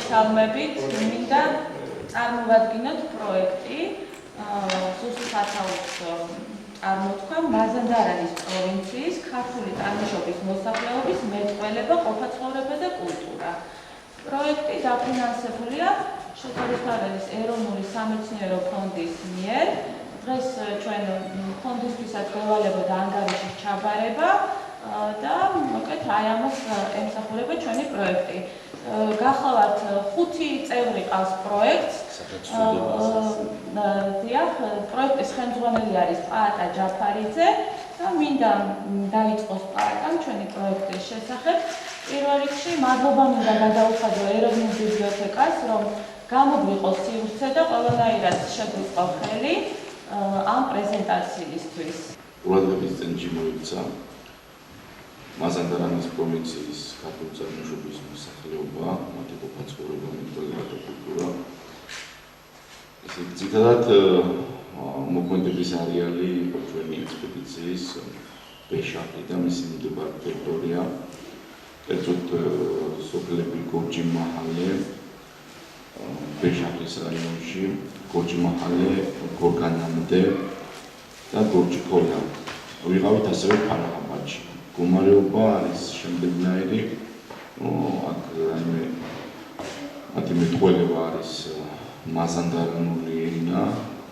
მოგესალმებით, მინდა წარმოვადგინოთ პროექტი ზუსტ სათაურის წარმოთქვა მაზანდარანის პროვინციის ქართული წარმოშობის მოსახლეობის მეტყველება, ყოფაცხოვრება და კულტურა. პროექტი დაფინანსებულია შოთარიხარაძის ეროვნული სამეცნიერო ფონდის მიერ. დღეს ჩვენ ფონდისთვისაც გვევალებოდა ანგარიშის ჩაბარება და მოკლედ აი ამას ემსახურება ჩვენი პროექტი. გახლავართ 5 წევრი ყავს პროექტს. პროექტის ხელმძღვანელი არის პაატა ჯაფარიძე და მინდა დაიწყოს პაატამ ჩვენი პროექტის შესახებ. პირველ რიგში მადლობა მინდა გადაუხადო ეროვნულ ბიბლიოთეკას, რომ გამოგვიყოს სივრცე და ყველანაირად შეგვიწყო ხელი ამ პრეზენტაციისთვის. ყურადღების ცენტრში მოიქცა მაზანდარანის პროვინციის ქართული წარმოშობის მოსახლეობა, მათი ყოფაცხოვრება, მეტყველება და კულტურა. ძირითადად მოქმედების არეალი იყო ჩვენი ექსპედიციის ბეშახი და მისი მიმდებარე ტერიტორია. კერძოდ სოფლები გორჯი-მაჰალე, ბეშახის რაიონში, გორჯი-მაჰალე, გორგანამდე და გორჯი-ქოლა. ვიყავით ასევე ფარაღაბადში. მდგომარეობა არის შემდეგნაირი, აქ მათი მეტყველება არის მაზანდარანული ენა,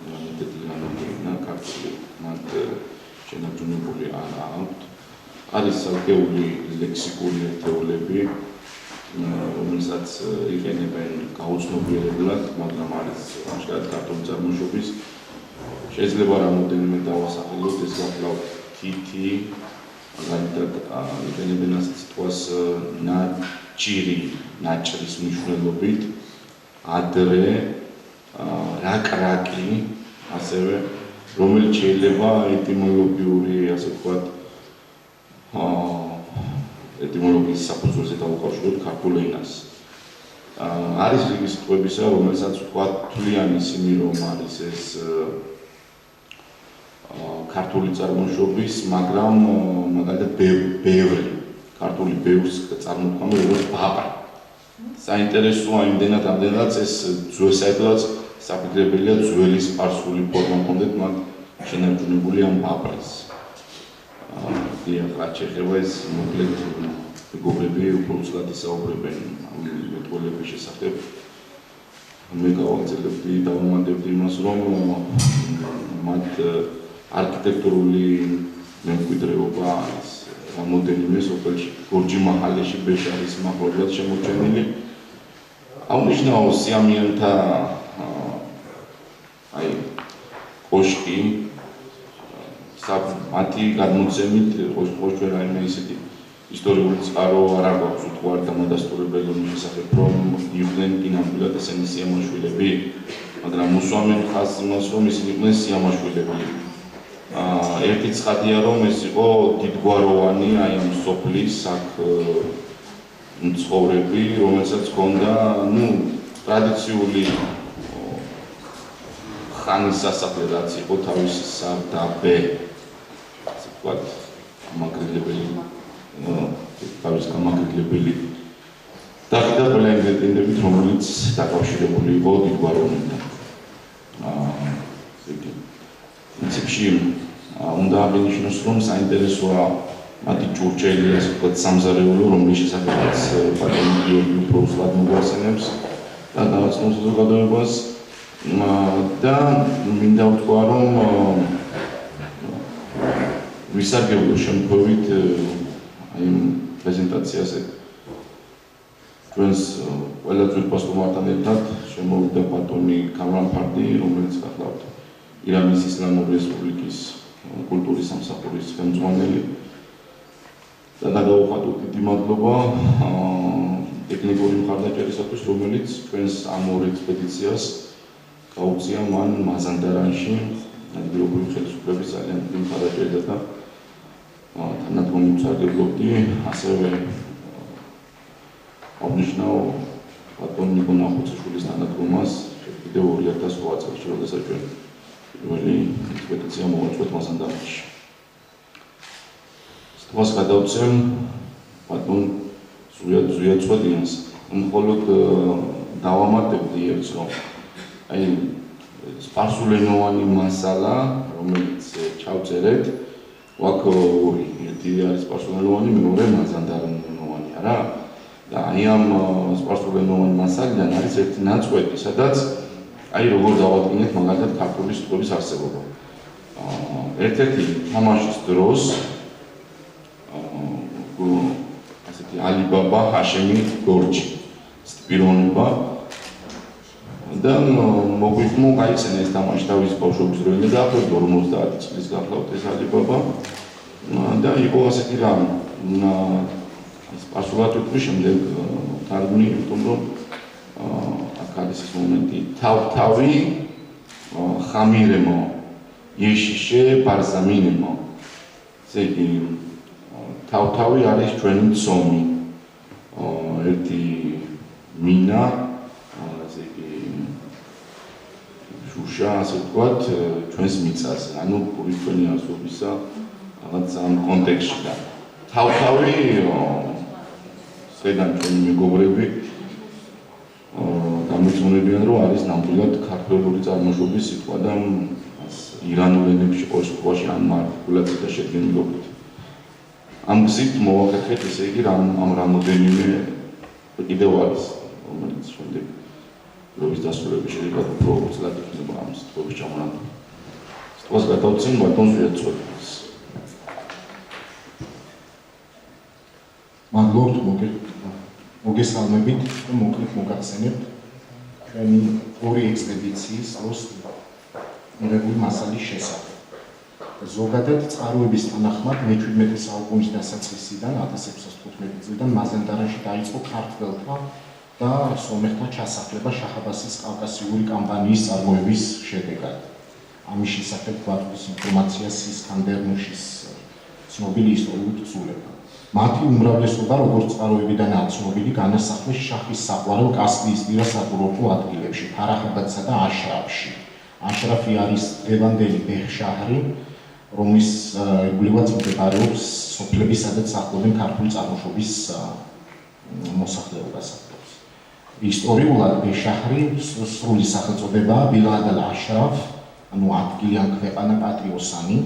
ნიდერლანდური ენა, ქართული მათ შენარჩუნებული არ აქვთ. არის ცალკეული ლექსიკური ერთეულები, რომელსაც იყენებენ გაუცნობიერებლად, მაგრამ არის ამჟამად ქართული წარმოშობის. შეიძლება რამოდენიმე დავასახელოთ, ეს გახლავთ თითი, მაგალითად იყენებენ ასე სიტყვას ნაჭირი, ნაჭრის მნიშვნელობით, ადრე, რაკრაკი, ასევე რომელიც შეიძლება ეტიმოლოგიური, ასე ვთქვათ, ეტიმოლოგიის საფუძველზე დავუკავშიროთ ქართულ ენას. არის რიგი სიტყვებისა, რომელსაც ვთქვათ თვლიანი ისინი, რომ არის ეს ქართული წარმოშობის, მაგრამ მაგალითად ბევრი ქართული ბევრს წარმოთქვამი როგორც ბაბა. საინტერესოა იმდენად ამდენადაც ეს საერთოდაც საფიქრებელია ძველი სპარსული ფორმა ჰქონდეთ მათ შენარჩუნებული ამ ბაბას. რაც შეეხება ეს მოკლედ მეგობრები უბრალოდ ისაუბრებენ ამ მეტყველების შესახებ. მე გავაგზავნებდი დავუმატებდი იმას, რომ მათ არქიტექტურული მემკვიდრეობა არის რამოდენიმე სოფელში, გორჯი-მაჰალეში, ბეშარის მახლობლად შემორჩენილი. აუნიშნავ სიამიანთა კოშკი, მათი გადმოცემით ყოველთვის რაიმე ისეთი ისტორიული წყარო არ აქვს უთხარ დამადასტურებელი შესახებ, რომ იყვნენ ნამდვილად ესენი სიამაშვილები, მაგრამ უსვამენ ხაზს იმას, რომ ისინი იყვნენ სიამაშვილები. ერთი ცხადია, რომ ეს იყო დიდგვაროვანი აი ამ სოფლის აქ მცხოვრები, რომელსაც ჰქონდა ტრადიციული ხანის სასახლე, რაც იყო თავისი სარდაბე, ასე ვთქვათ, გამაგრილებელი, თავის გამაგრილებელი დახიდა ყველა ინგრედიენტებით, რომელიც დაკავშირებული იყო დიდგვაროვნებთან. პრინციპში უნდა აღინიშნოს, რომ საინტერესოა მათი ჭურჭელი, ასე ვთქვათ, სამზარეულო, რომლის შესახებაც პატრონი გიორგი უფრო უსლად მოგვახსენებს და დავაცნობს საზოგადოებას. და მინდა ვთქვა, რომ ვისარგებლო შემთხვევით აი პრეზენტაციაზე ჩვენს ყველა ძვირფასოვანთან ერთად შემოვიდა ბატონი კამრან ფარდი, რომელიც გახლავთ ირანის ისლამური რესპუბლიკის კულტურის სამსახურის ხელმძღვანელი და გადაუხადოთ დიდი მადლობა ტექნიკური მხარდაჭერისათვის, რომელიც ჩვენს ამ ორ ექსპედიციას გაუწია მან მაზანდარანში ადგილობრივი ხელისუფლების ძალიან დიდი მხარდაჭერა და თანადგომი ვსარგებლობდი, ასევე აღნიშნავ ბატონ ნიკო ნახუცაშვილის თანადგომას კიდევ 2008 წელს, როდესაც ჩვენ პირველი ექსპედიცია მოვაწყვეთ მაზანდარანში. სტვას გადავწევ ბატონ ზუია წვედიანს, მხოლოდ დავამატებდი ერთს, რომ აი სპარსულენოვანი მასალა, რომელიც ჩავწერეთ, ვაკ ორი, ერთი არის სპარსულენოვანი, მეორე მაზანდარენოვანია რა. და აი ამ სპარსულენოვანი მასალიდან არის ერთი ნაწყვეტი, სადაც აი როგორ დავადგინეთ მაგალითად ქართული სიტყვების არსებობა. ერთ-ერთი თამაშის დროს ასეთი ალიბაბა, ჰაშემი, გორჯი პიროვნება და მოგვიხსნა ეს თამაში თავის ბავშვობის დროიდან და ახლა 50 წლის გახლავთ ეს ალიბაბა და იყო ასეთი რამ სპარსულად ვიტყვი შემდეგ თარგმნი, იმიტომ რომ აქ არის ეს მომენტი თავ-თავი ხამირემო ეშიშე ბარზამინემო ესე იგი თავ-თავი არის ჩვენი ცომი ერთი მინა ასე იგი შუშა ასე ვთქვათ ჩვენს მიწაზე ანუ ჩვენი არსობისა რაღაც ამ კონტექსტში და თავ-თავი ზედან ჩვენი მეგობრები დამეცნებიან რომ არის ნამდვილად ქართველური წარმოშობის სიტყვა და ირანულ ენებში ყოველ შემთხვევაში ამ მარტიკულაციით და შედგენილობით ამ გზით მოვაკეთეთ ესე იგი ამ რამოდენიმე კიდევ არის რომელიც შემდეგ რობის დასრულების შედეგად უფრო უცლად იქნება ამ სიტყვების ჩამონადენი. სიტყვას გადავცემ ბატონს ვიაწვევს. მადლობთ მოგესალმებით და მოკლედ მოგახსენებთ ჩვენი ორი ექსპედიციის დროს მიღებული მასალის შესახებ. ზოგადად წყაროების თანახმად მე-17 საუკუნის დასაწყისიდან 1615 წლიდან მაზანდარანში დაიწყო ქართველთა და სომეხთა ჩასახლება შაჰ-აბასის კავკასიური კამპანიის წარმოების შედეგად. ამის შესახებ გვაქვს ინფორმაციას ისქანდერ ნუშის ცნობილი ისტორიული თხზულება. მათი უმრავლესობა, როგორც წყაროებიდანაა ცნობილი, განასახლეს შაჰის საყვარელ კასპიის პირას საკურორტო ადგილებში, ფარაჰაბადსა და აშრაფში. აშრაფი არის დღევანდელი ბეჰ-შაჰრი, რომლის ირგვლივაც მდებარეობს სოფლები, სადაც სახლობენ ქართული წარმოშობის მოსახლეობას. ისტორიულად ბეჰ-შაჰრი სრული სახელწოდებაა ბილად ალ-აშრაფ, ანუ ადგილი ან ქვეყანა პატრიოსანი.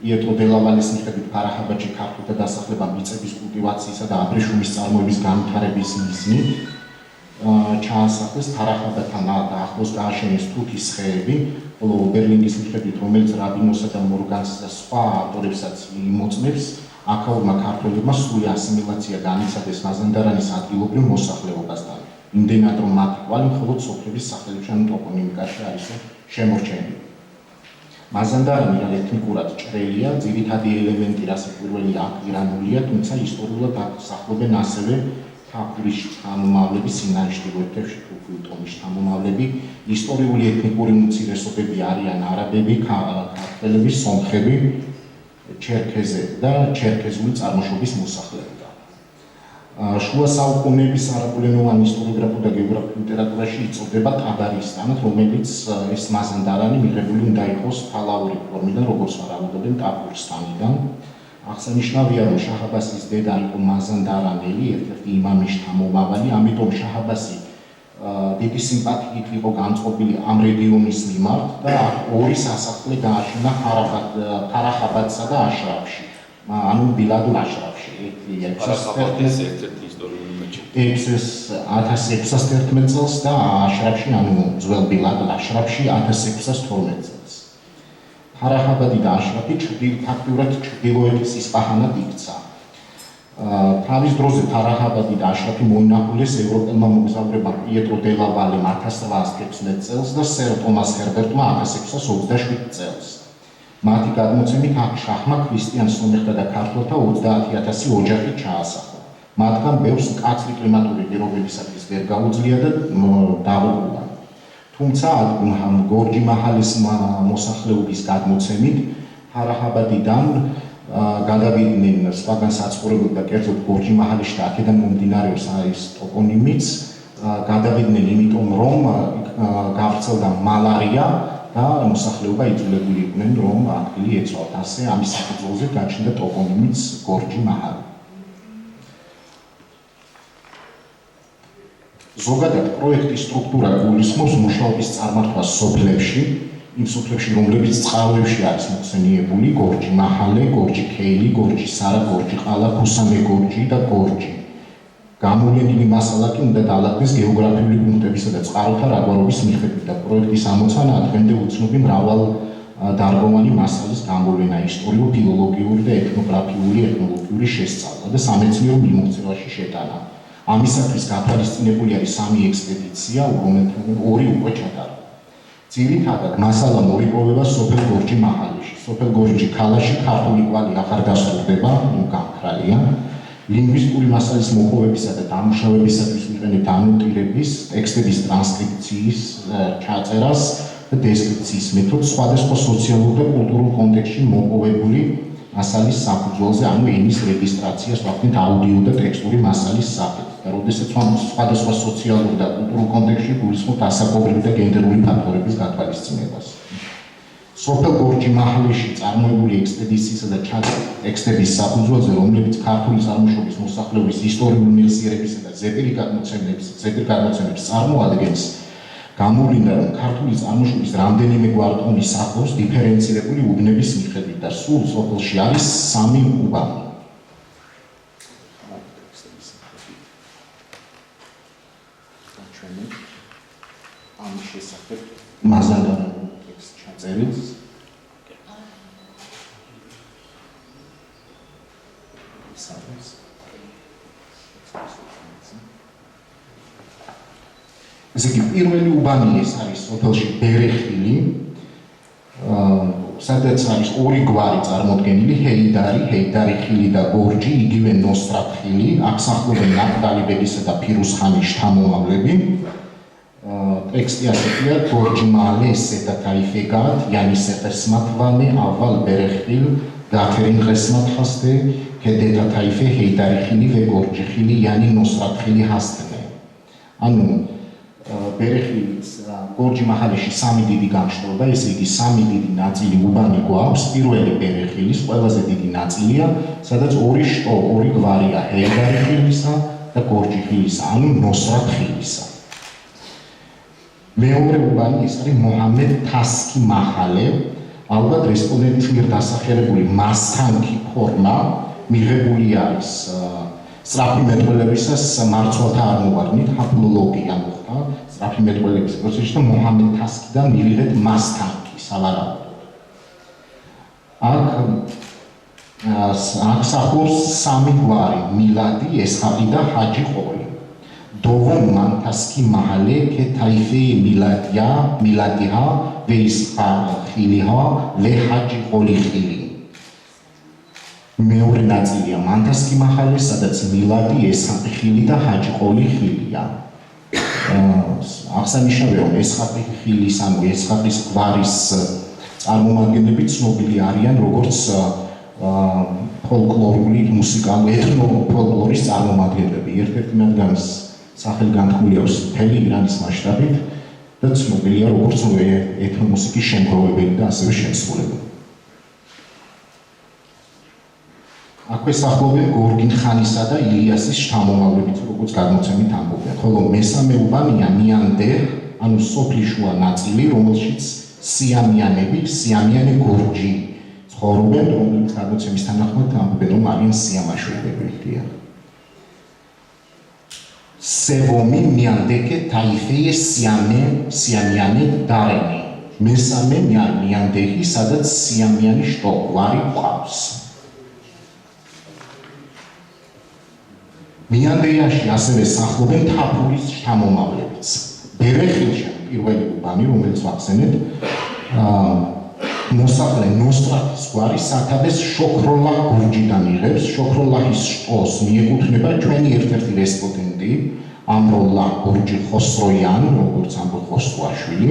იეტრო დელავალის მიხედვით ფარაჰაბადში ქართულთა დასახლება მიწების კულტივაციისა და აბრეშუმის წარმოების განვითარების მიზნით ჩაასახლეს ფარაჰაბადთან ახლოს გააშენეს თუთის ხეები, ხოლო ბერლინგის მიხედვით, რომელიც რაბინოსა და მორგანს და სხვა ავტორებსაც იმოწმებს, აქაურმა ქართველებმა სრული ასიმილაცია განიცადეს მაზანდარანის ადგილობრივ მოსახლეობასთან. იმდენად რომ მათი კვალი მხოლოდ სოფლების სახელებში ან ტოპონიმიკაში არის შემორჩენილი. მაზანდარანი ეთნიკურად ჭრელია, ძირითადი ელემენტი რასაც პირველი ირანულია, თუმცა ისტორიულად სახლობენ ასევე ქაფურის შთამომავლები, სინაის ჩრდილოეთში თურქული ტომის შთამომავლები, ისტორიული ეთნიკური უმცირესობები არიან არაბები, ქართველები, სომხები, ჩერქეზები და ჩერქეზული წარმოშობის მოსახლეობა. შუა საუკუნეების არაბულენოვანი ისტორიოგრაფიულ და გეოგრაფიულ ლიტერატურაში იწოდება ტაბარისტანად, რომელიც ეს მაზანდარანი მიღებული უნდა იყოს ფალაური ფორმიდან, როგორც ვარაუდობენ ტაბურსტანიდან. აღსანიშნავია, რომ შაჰ-აბასის დედა იყო მაზანდარანელი, ერთ-ერთი იმამის შთამომავალი, ამიტომ შაჰ-აბასი დიდი სიმპათიით იყო განწყობილი ამ რეგიონის მიმართ და ორი სასახლე გააშენა ფარაჰაბადსა და აშრაფში, ანუ ბილად ალ-აშრაფში. ფარაჰაბადის ერთ-ერთი ისტორიული მეჩეთი. 1611 წელს და აშრაფში, ანუ ძველ ბილად ალ-აშრაფში 1612 წელს. ფარაჰაბადი და აშრაფი ფაქტიურად ჩრდილოეთის ისპაჰანად იქცა. თავის დროზე ფარაჰაბადი და აშრაფი მოინახულეს ევროპელმა მოგზაურებმა პიეტრო დელავალემ 1816 წელს და სერ ტომას ჰერბერტმა 1627 წელს. მათი გადმოცემით აქ შაჰმა ქრისტიან სომეხთა და ქართველთა 30,000 ოჯახი ჩაასახლა. მათგან ბევრს მკაცრი კლიმატური პირობებისათვის ვერ გაუძლია და დაუყულა. თუმცა გორჯი მაჰალის მოსახლეობის გადმოცემით ფარაჰაბადიდან გადავიდნენ სხვაგან საცხოვრებელ და კერძოდ გორჯი მაჰალში და აქედან მომდინარეობს არის ტოპონიმიც, გადავიდნენ იმიტომ რომ გავრცელდა მალარია და მოსახლეობა იძულებული იყვნენ რომ ადგილი ეცვალათ. ასე ამის საფუძველზე გაჩნდა ტოპონიმიც გორჯი მაჰალი. ზოგადად პროექტის სტრუქტურა გულისხმობს მუშაობის წარმართვას სოფლებში, იმ სოფლებში, რომლებიც წყაროებში არის მოხსენიებული: გორჯი, მაჰალე, გორჯი, ქეილი, გორჯი, სარა, გორჯი, ყალა, ქუსამე, გორჯი და გორჯი. გამოვლენილი მასალა კი უნდა დაალაგდეს გეოგრაფიული პუნქტებისა და წყაროთა რაგვარობის მიხედვით და პროექტის ამოცანაა დღემდე უცნობი მრავალდარგოვანი მასალის გამოვლენა, ისტორიულ-ფილოლოგიური და ეთნოგრაფიული შესწავლა და სამეცნიერო მიმოქცევაში შეტანა. ამისათვის გათვალისწინებული არის 3 ექსპედიცია, რომელთაგან 2 უკვე ჩატარდა. ძირითადად მასალა მოიპოვება სოფელ გორჯი მაჰალეში. სოფელ გორჯი ქალაში ქართული კვალი აღარ დასრულდება, გამქრალია. ლინგვისტური მასალის მოპოვებისა და დამუშავებისათვის ვიყენებთ ანოტირების, ტექსტების ტრანსკრიფციის ჩაწერას და დესკრიფციის მეთოდს სხვადასხვა სოციალურ და კულტურულ კონტექსტში მოპოვებული მასალის საფუძველზე, ანუ ენის რეგისტრაციას ვახდენთ აუდიო და ტექსტური მასალის სახით. და როდესაც სხვადასხვა სოციალურ და კულტურულ კონტექსტში გულისხმობთ ასაკობრივი და გენდერული ფაქტორების გათვალისწინებას. სოფელ გორჯი მაჰალეში წარმოებული ექსპედიციისა და ტექსტების საფუძველზე, რომლებიც ქართული წარმოშობის მოსახლეობის ისტორიული მეხსიერებისა და ზეპირი გადმოცემებს წარმოადგენს, გამოვლინდა, რომ ქართული წარმოშობის რამდენიმე გვარტონის ახლავს დიფერენცირებული უბნების მიხედვით და სულ სოფელში არის 3 უბანი. ამის შესახებ მაზადანო ტექსტ ჩაწერილს. ესე იგი, პირველი უბანი ეს არის სოფელში ბერეხილი, სადაც არის 2 გვარი წარმოდგენილი: ჰეიდარი ხილი და გორჯი, იგივე ნოსრათ ხილი. აქ სახლობენ ნაფტალიბებისა და ფირუზხანის შთამომავლები. ტექსტი ასეთია: გორჯი მაჰალე ესეთა თაიფეგად, იანი სეყესმათვანე, ავალ ბერეხილ, გათერინ ღესმათ ხასტე, ქედეთა თაიფე, ჰეიდარი ხილი ვე გორჯი ხილი, იანი ნოსრათ ხილი ჰასტნე. ანუ ბერეხილის გორჯი მაჰალეში 3 დიდი გამშრალდა, ესე იგი 3 დიდი ნაწილი უბანი გვაქვს. პირველი ბერეხილის ყველაზე დიდი ნაწილია, სადაც 2 გვარია: ჰეიდარი ხილისა და გორჯი ხილისა, ანუ ნოსრათ ხილისა. მეორე უბანი ეს არის მოჰამედ თასკი მაჰალე, ალბათ რესპონდენტის მიერ დასახელებული მასთანქი ფორმა მიღებული არის სწრაფი მეტყველებისას მარცვალთა აღმოვარდნით, ჰაპლოლოგია მოხდა სწრაფი მეტყველების პროცესში და მოჰამედ თასკიდან მივიღეთ მასთანქი სავარაუდოდ. აქ სახლობს 3 გვარი: მილადი, ესხაყი და ჰაჯი ყოლი. დოვო მანთასკი მაჰალე ქე თაიფე მილადია ვე ისხაყილია ვე ჰაჯი ყოლი ხილი. მეორე ნაწილია მანთასკი მაჰალე, სადაც მილადი, ესხაყი ხილი და ჰაჯი ყოლი ხილია. აღსანიშნავია, რომ ესხაყი ხილის, ანუ ესხაყის გვარის წარმომადგენლები ცნობილი არიან როგორც ფოლკლორული მუსიკალური ეთნოფოლკლორის წარმომადგენლები. ერთ-ერთი მათგანის სახელი განთქმული აქვს მთელი ირანის მასშტაბით და ცნობილია როგორც ეთნომუსიკის შემგროვებელი და ასევე შემსრულებელი. აქვე სახლობენ გორგინ ხანისა და ილიასის შთამომავლებიც, როგორც გადმოცემით ამბობენ. ხოლო მესამე უბანია მიანდერ, ანუ სოფლის შუა ნაწილი, რომელშიც სიამიანე გორჯი ცხოვრობენ, რომლებიც გადმოცემის თანახმად ამბობენ, რომ არიან სიამაშვილები. სევომი მიანდეკე თაიფეე სიამიანე დარენი. მესამე მიანდექი, სადაც სიამიანი შტოგვარი ყავს. მიანდეიაში ასევე სახლობენ თაფურის შთამომავლებიც. ბერეხილში პირველი უბანი, რომელიც ვახსენეთ, მოსახლე ნოსტრათის გვარი სათავეს შოქროლაჰ გორჯიდან იღებს. შოქროლაჰის შტოს მიეკუთვნება ჩვენი ერთ-ერთი რესპონდენტი ამროლაჰ გორჯი ხოსროიან, როგორც ამბობს ხოსროაშვილი.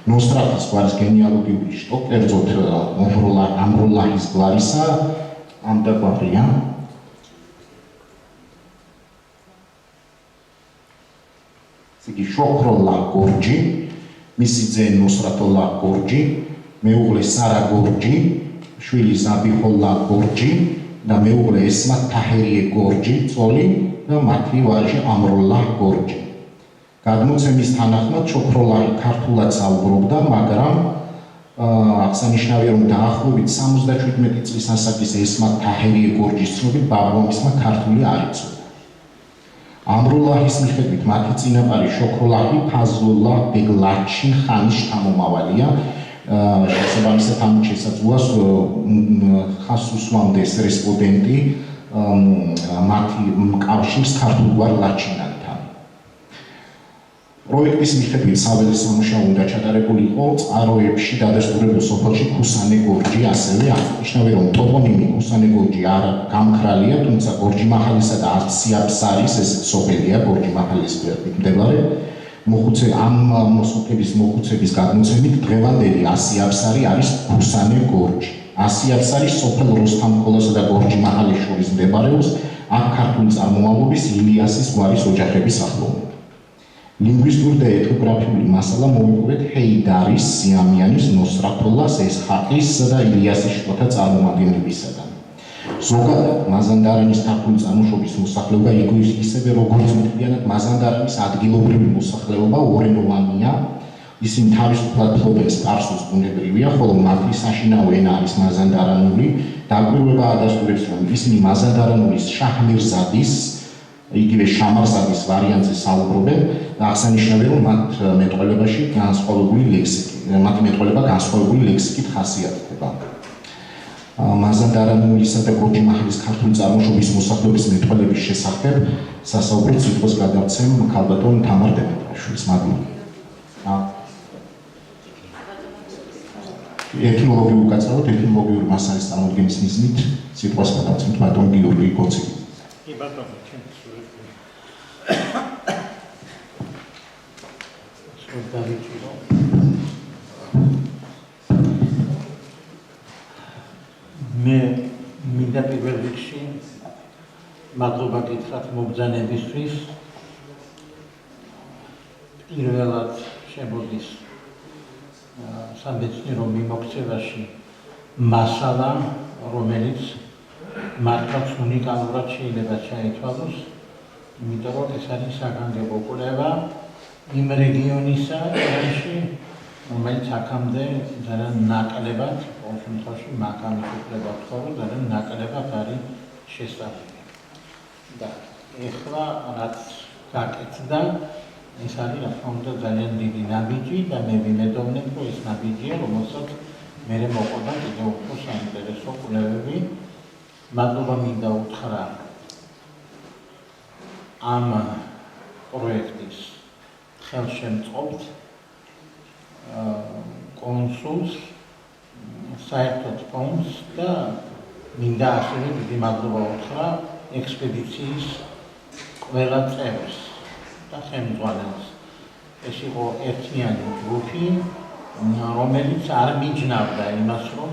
ნოსტრათის გვარის გენეალოგიური შტო, კერძოდ ამროლაჰის გვარისა ამდაგვარია. იგი შოქროლაჰ გორჯი, მისი ძე ნოსრათოლაჰ გორჯი, მეუღლე სარა გორჯი, შვილი ზაბიხოლაჰ გორჯი და მეუღლე ესმათ თაჰერიე გორჯი, წოლი და მათი ვაჟი ამროლაჰ გორჯი. გადმოცემის თანახმად ჩოქროლაი ქართულად საუბრობდა, მაგრამ აღსანიშნავია, რომ დაახლოებით 77 წლის ასაკის ესმა თაჰერიე გორჯის ცნობით ბაბუამისმა ქართული არ იცოდა. ამრულაჰის მიხედვით მათი წინაპარი შოქროლაჰი ფაზლულაჰ ბეგ ლაჩინ ხანის შთამომავალია. შესაბამისად ამ შესაძლოას ხას უსვამდეს რესპონდენტი მათი კავშირს ქართულგვარ ლაჩინანთან. პროექტის მიხედვით საველე სამუშაო უნდა ჩატარებულიყო წყაროებში დადასტურებულ სოფელში ქუსანე გორჯი, ასევე აღნიშნავი, რომ ტოპონიმი ქუსანე გორჯი არ გამქრალია, თუმცა გორჯი-მაჰალისა და სიაბსარის ესეთ სოფელია გორჯი-მაჰალის გვერდით მდებარე. ამ სოფლების მოხუცების გადმოცემით დღევანდელი ასიაბსარი არის ქუსანე გორჯი. ასიაბსარის სოფელ როსთამქოლასა და გორჯი-მაჰალის შორის მდებარეობს აქ ქართული წარმომავლობის ილიასის გვარის ოჯახების სახლობები. ლინგვისტური და ეთნოგრაფიული მასალა მოვიპოვეთ ჰეიდარის, სიამიანის, ნოსრათოლას, ესჰაყის და ილიასის შტოთა წარმომადგენლებისაგან. ზოგადად მაზანდარანის ქართული წარმოშობის მოსახლეობა ისევე როგორც მთლიანად მაზანდარანის ადგილობრივი მოსახლეობა ორენოვანია. ისინი თავისუფლად ფლობენ სპარსულს, ბუნებრივია, ხოლო მათი საშინაო ენა არის მაზანდარანული. დაკვირვება ადასტურებს, რომ ისინი მაზანდარანულის შაჰმირზადის, იგივე შამარზადის ვარიანტზე საუბრობენ და აღსანიშნავია, რომ მათი მეტყველება განსხვავებული ლექსიკით ხასიათდება. მაზანდარანულისა და გორჯი-მაჰალის ქართული წარმოშობის მოსახლეობის მეტყველების შესახებ სასაუბრო სიტყვას გადავცემ ქალბატონ თამარ დემეტრაშვილს. მადლობა. ეთნოლოგიურ უკაცრავად ეთნოლოგიური მასალის წარმოდგენის მიზნით სიტყვას გადავცემთ ბატონ გიორგი გოცელი. მე მინდა პირველ რიგში მადლობა გითხრათ მობრძანებისთვის. პირველად შემოდის სამეცნიერო მიმოქცევაში მასალა, რომელიც მართლაც უნიკალურად შეიძლება ჩაითვალოს, იმიტომ რომ ეს არის საგანგებო კვლევა იმ რეგიონისა, რომელიც აქამდე ძალიან ნაკლებად, ყოველ შემთხვევაში მაგამის უფლება ვთქვა, რომ ძალიან ნაკლებად არის შესწავლილი. და ეხლა რაც გაკეთდა, ეს არის რა თქმა უნდა ძალიან დიდი ნაბიჯი და მე ვიმედოვნებ, რომ ეს ნაბიჯია, რომელსაც მე მოყვება კიდევ უფრო საინტერესო კვლევები. მადლობა მინდა უთხრა ამ პროექტის ხელშემწყობთ კონსულს, საერთოდ ფონდს და მინდა ასევე დიდი მადლობა უთხრა ექსპედიციის ყველა წევრს და ხელმძღვანელს. ეს იყო ერთიანი ჯგუფი, რომელიც არ მიჯნავდა იმას, რომ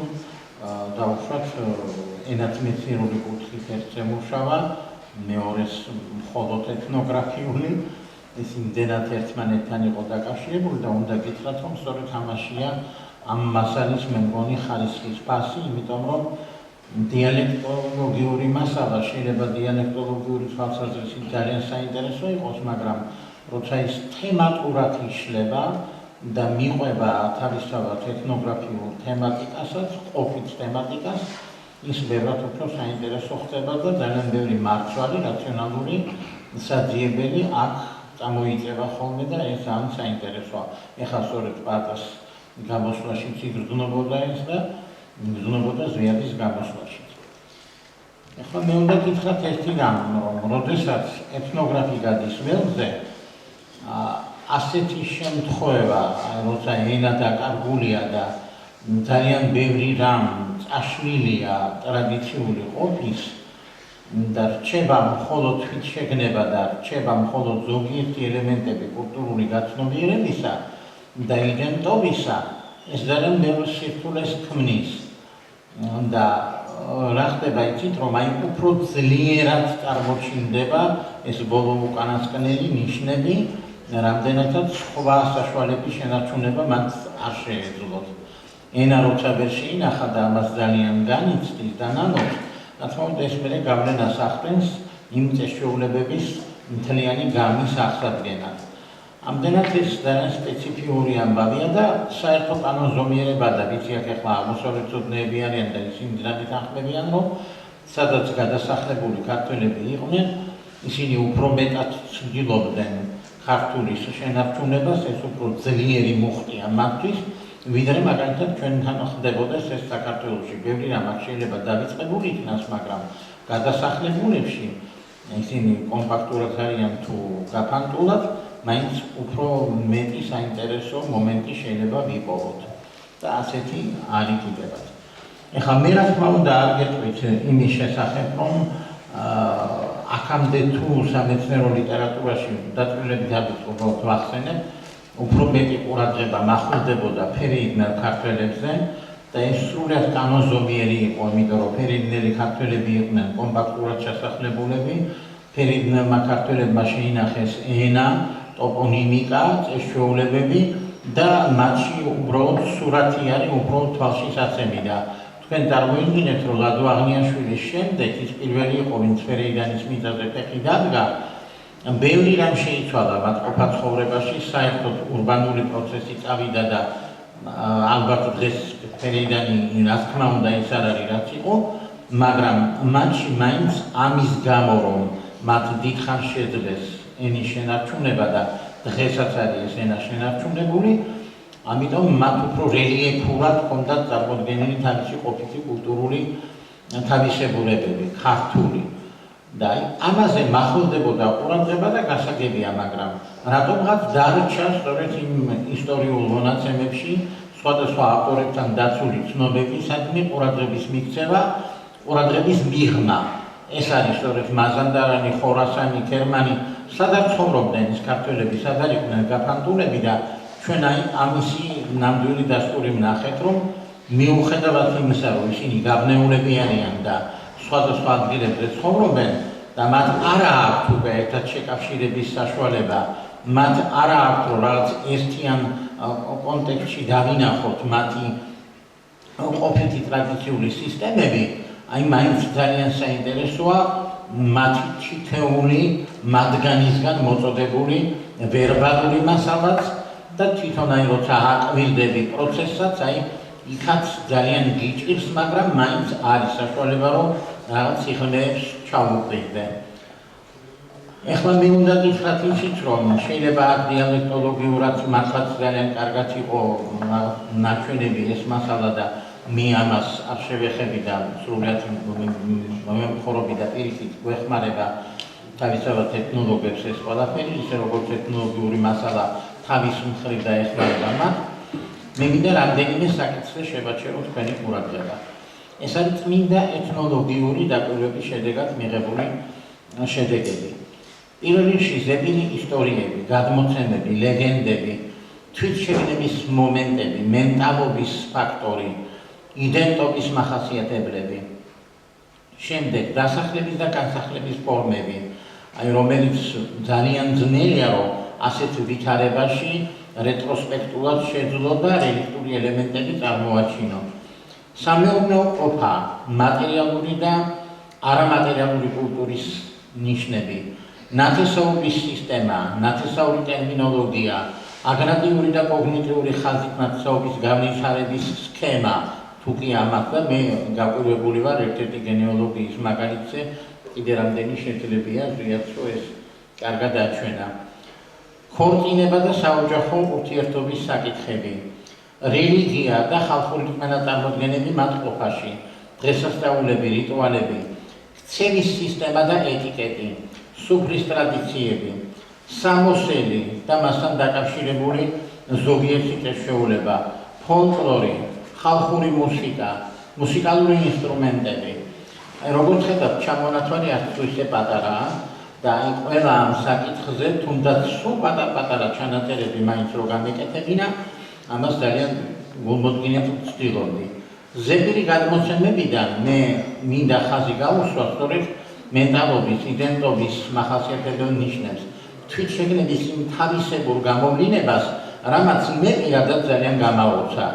დაუშვათ ენათმეცნიერული კუთხით ერთზე მუშავა, მეორეს მხოლოდ ეთნოგრაფიული. ეს იმდენად ერთმანეთთან იყო დაკავშირებული და უნდა გითხრათ, რომ სწორედ ამაშია ამ მასალის მე მგონი ხარისხის ფასი, იმიტომ რომ დიალექტოლოგიური მასალა შეიძლება დიალექტოლოგიური თვალსაზრისით ძალიან საინტერესო იყოს, მაგრამ როცა ის თემატურად იშლება და მიყვება თავისთავად ეთნოგრაფიულ თემატიკასაც, ყოფით თემატიკას, ის ბევრად უფრო საინტერესო ხდება და ძალიან ბევრი მარცვალი, რაციონალური საძიებელი აქ წამოიწევა ხოლმე და ეს ძალიან საინტერესოა. ეხლა სწორედ პატას გამოსვლაშიც იგრძნობოდა ეს და იგრძნობოდა ზვიადის გამოსვლაშიც. ეხლა მე უნდა გითხრათ ერთი რამ, რომ როდესაც ეთნოგრაფი გადის ველზე, ასეთი შემთხვევა, როცა ენა დაკარგულია და ძალიან ბევრი რამ წაშლილია ტრადიციული ყოფის და რჩება მხოლოდ თვითშეგნება და რჩება მხოლოდ ზოგიერთი ელემენტები კულტურული გაცნობიერებისა და იდენტობისა, ეს ძალიან ბევრ სირთულეს ქმნის. და რა ხდება იცით, რომ აი უფრო ძლიერად წარმოჩინდება ეს ბოლო უკანასკნელი ნიშნები, რამდენადაც სხვა საშუალების შენარჩუნება მათ არ შეეძლოთ. ენა როცა ვერ შეინახა და ამას ძალიან განიცდის და ნანობს, რა თქმა უნდა ეს მერე გავლენას ახდენს იმ წესჩვეულებების მთლიანი გამის აღსადგენად. ამდენად ეს ძალიან სპეციფიური ამბავია და საერთო კანონზომიერება და ვიცი აქ ახლა აღმოსავლეთწოდნეები არიან და ისინი ძნელად ახმებიან, რომ სადაც გადასახლებული ქართველები იყვნენ, ისინი უფრო მეტად ცდილობდნენ ქართულის შენარჩუნებას, ეს უფრო ძლიერი მუხტია მათთვის, ვიდრე მაგალითად ჩვენთან ხდებოდეს ეს საქართველოში. ბევრი რამ აქ შეიძლება დავიწყებული იქნას, მაგრამ გადასახლებულებში ისინი კომპაქტურად არიან თუ გაფანტულად, მაინც უფრო მეტი საინტერესო მომენტი შეიძლება ვიპოვოთ და ასეთი არ იკიდებათ. ეხლა მე რა თქმა უნდა არ გეტყვით იმის შესახებ, რომ აქამდე თუ სამეცნიერო ლიტერატურაში დაწვრილებით დაიწყო ვახსენებ, უფრო მეტი ყურადღება მახვილდებოდა ფერეიდნელ ქართველებზე და ეს სრულად კანონზომიერი იყო, იმიტომ რომ ფერეიდნელი ქართველები იყვნენ კომპაქტურად შესახლებულები, ფერეიდნელმა ქართველებმა შეინახეს ენა, ტოპონიმიკა, წესჩვეულებები და მათში უბრალოდ სურათი არის უბრალოდ თვალშისაცემი და თქვენ წარმოიდგინეთ, რომ ლადო აღნიაშვილის შემდეგ ის პირველი იყო, ვინც ფერეიდანის მიწაზე ფეხი დადგა, ბევრი რამ შეიცვალა მათ ყოფა ცხოვრებაში, საერთოდ ურბანული პროცესი წავიდა და ალბათ დღეს ფერეიდანი რა თქმა უნდა ის არ არის რაც იყო, მაგრამ მათში მაინც ამის გამო, რომ მათ დიდხანს შეძლეს ენის შენარჩუნება და დღესაც არის ეს ენა შენარჩუნებული, ამიტომ მათ უფრო რელიეფურად ჰქონდათ წარმოდგენილი თავისი ყოფითი კულტურული თავისებურებები, ქართული. და ამაზე მახვილდებოდა ყურადღება და გასაგებია, მაგრამ რატომღაც დარჩა სწორედ იმ ისტორიულ მონაცემებში სხვადასხვა ავტორებთან დაცული ცნობებისადმი ყურადღების მიქცევა, ყურადღების მიღმა. ეს არის სწორედ მაზანდარანი, ხორასანი, ქერმანი, სადაც ცხოვრობდნენ ის ქართველები, სადაც იყვნენ გაფანტულები და ჩვენ ამისი ნამდვილი დასტური ვნახეთ, რომ მიუხედავად იმისა, რომ ისინი გაბნეულები არიან და სხვადასხვა ადგილებზე ცხოვრობენ და მათ არ აქვთ უკვე ერთად შეკავშირების საშუალება, მათ არ აქვთ რომ რაღაც ერთიან კონტექსტში დავინახოთ მათი ყოფითი ტრადიციული სისტემები, აი მაინც ძალიან საინტერესოა მათი თითეული მათგანისგან მოწოდებული ვერბალური მასალაც და თვითონ აი როცა აკვირდები პროცესსაც, აი იქაც ძალიან გიჭირს, მაგრამ მაინც არის საშუალება, რომ რაღაც სიხნეებს ჩავუყრიდე. ეხლა მე უნდა გითხრათ ისიც, რომ შეიძლება აქ დიალექტოლოგიურად მართლაც ძალიან კარგად იყო ნაჩვენები ეს მასალა და მე ამას არ შევეხები და სრულად მომხმარები და პირიქით გვეხმარება თავისუფალ ტექნოლოგიებს ეს ყველაფერი, ისე როგორც ტექნოლოგიური მასალა თავის მხრივ დაეხმარება მათ. მე მინდა რამდენიმე საკითხზე შევაჩეროთ თქვენი ყურადღება. ეს არის წმინდა ეთნოლოგიური დაკვირვების შედეგად მიღებული შედეგები. პირველ რიგში ზებინი ისტორიები, გადმოცემები, ლეგენდები, თვითშეგნების მომენტები, მენტალობის ფაქტორი, იდენტობის მახასიათებლები. შემდეგ დასახლების და განსახლების ფორმები, აი რომელიც ძალიან ძნელია, რომ ასეთ ვითარებაში რეტროსპექტულად შეძლო და რელიქტური ელემენტები წარმოაჩინო. სამეურნეო ყოფა, მატერიალური და არამატერიალური კულტურის ნიშნები, ნათესაობის სისტემა, ნათესაური ტერმინოლოგია, აგრარული და კოგნიტიური ხაზით ნათესაობის განვითარების სქემა, თუ კი ამათ და მე გაკვირვებული ვარ ერთ-ერთი გენეოლოგიის მაგალითზე, კიდე რამდენი შეძლებია ზიაც რომ ეს კარგად აჩვენა. ქორწინება და საოჯახო ურთიერთობის საკითხები, რელიგია და ხალხური რწმენა-წარმოდგენები მათ ყოფაში, დღესასწაულები, რიტუალები, ქცევის სისტემა და ეტიკეტი, სუფრის ტრადიციები, სამოსელი და მასთან დაკავშირებული ზოგიერთი წესჩვეულება, ფოლკლორი, ხალხური მუსიკა, მუსიკალური ინსტრუმენტები. როგორც ხედავთ, ჩამონათვალი არც ისე პატარაა და აი ყველა ამ საკითხზე თუნდაც სულ პატარ-პატარა ჩანაწერები მაინც რო გამეკეთებინა, ამას ძალიან გულმოდგინედ ვცდილობდი. ზეპირი გადმოცემებიდან მე მინდა ხაზი გავუსვა სწორედ მენტალობის, იდენტობის მახასიათებელ ნიშნებს, თვითშეგნების თავისებურ გამოვლინებას, რამაც მე პირადად ძალიან გამაოცა.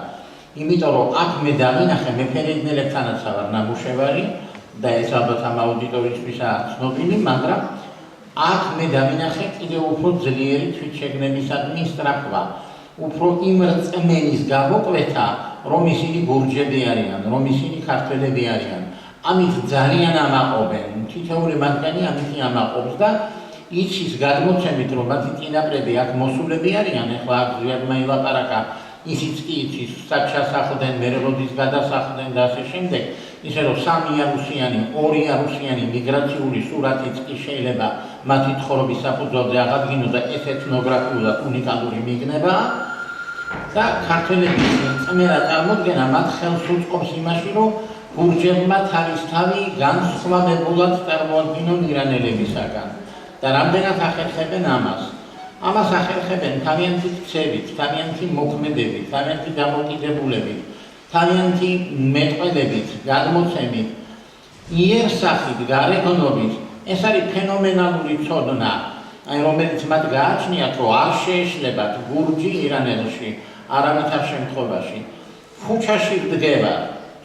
იმიტომ რომ აქ მე დავინახე, მე ფერეიდნელებთანაც ვარ ნამუშევარი და ეს ალბათ ამ აუდიტორიისთვისაა ცნობილი, მაგრამ აქ მე დავინახე კიდევ უფრო ძლიერი თვითშეგნებისადმი სწრაფვა, უფრო იმ რწმენის გამოკვეთა, რომ ისინი გურჯები არიან, რომ ისინი ქართველები არიან. ამით ძალიან ამაყობენ, თითოეული მათგანი ამით ამაყობს და იცის გადმოცემით, რომ მათი წინაპრები აქ მოსულები არიან, ეხლა აქ ზვიადმა ილაპარაკა, ისიც კი იცის, სად ჩასახლდნენ, მერე როდის გადასახლდნენ და ასე შემდეგ, ისე რომ 3 იარუსიანი, 2 იარუსიანი მიგრაციული სურათიც კი შეიძლება მათი ცხოვრების საფუძველზე აღადგინოს და ეს ეთნოგრაფიულად უნიკალური მიგნებაა და ქართველების წმერა წარმოდგენა მათ ხელს უწყობს იმაში, რომ გურჯებმა თავის თავი განსხვავებულად წარმოადგინონ ირანელებისაგან და რამდენად ახერხებენ ამას. ამას ახერხებენ თავიანთი ქცევით, თავიანთი მოქმედებით, თავიანთი დამოკიდებულებით, თავიანთი მეტყველებით, გადმოცემით, იერსახით, გარეგნობით. ეს არის ფენომენალური ცოდნა, რომელიც მათ გააჩნიათ, რომ არ შეეშლებათ გურჯი ირანელში, არავითარ შემთხვევაში. ქუჩაში დგება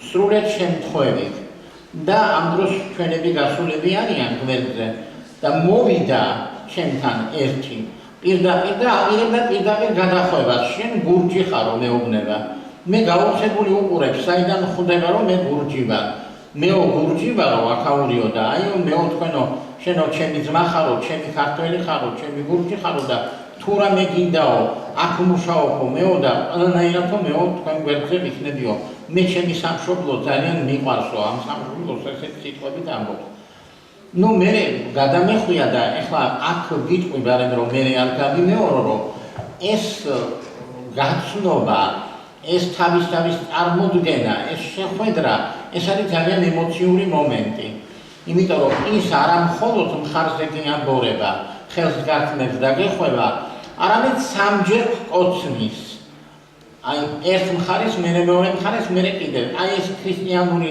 სრულად შემთხვევით და ამ დროს ჩვენები გასულები არიან გვერდზე და მოვიდა ჩემთან ერთი პირდაპირ და აღიარებდა პირდაპირ გადახვევას, შენ გურჯი ხარო მეუბნება. მე გაუხსებული უყურებ, საიდან ხვდება, რომ მე გურჯი ვარ. მეო გურჯი ვარო, აქაურიო და აიო მეო თქვენო, შენო ჩემი ძმა ხარო, ჩემი ქართველი ხარო, ჩემი გურჯი ხარო და თუ რამე გინდაო, აქ მუშაობო მეო და ყველანაირადო მეო თქვენ გვერდზე ვიქნებიო. მე ჩემი სამშობლო ძალიან მიყვარსო, ამ სამშობლოს ესეთ სიტყვებით ამბობს. ნუ მე გადამეხვია და ეხლა აქ გიტყვი, მაგრამ რომ მე არ გამიმეორო, რომ ეს გაცნობა, ეს თავის წარმოდგენა, ეს შეხვედრა, ეს არის ძალიან ემოციური მომენტი. იმიტომ რომ ის არა მხოლოდ მხარზე გიამბორება, ხელს გართმევს და გეხვევა, არამედ სამჯერ კოცნის. აი ერთ მხარეს, მეორე მხარეს, მე კიდევ. აი ეს ქრისტიანული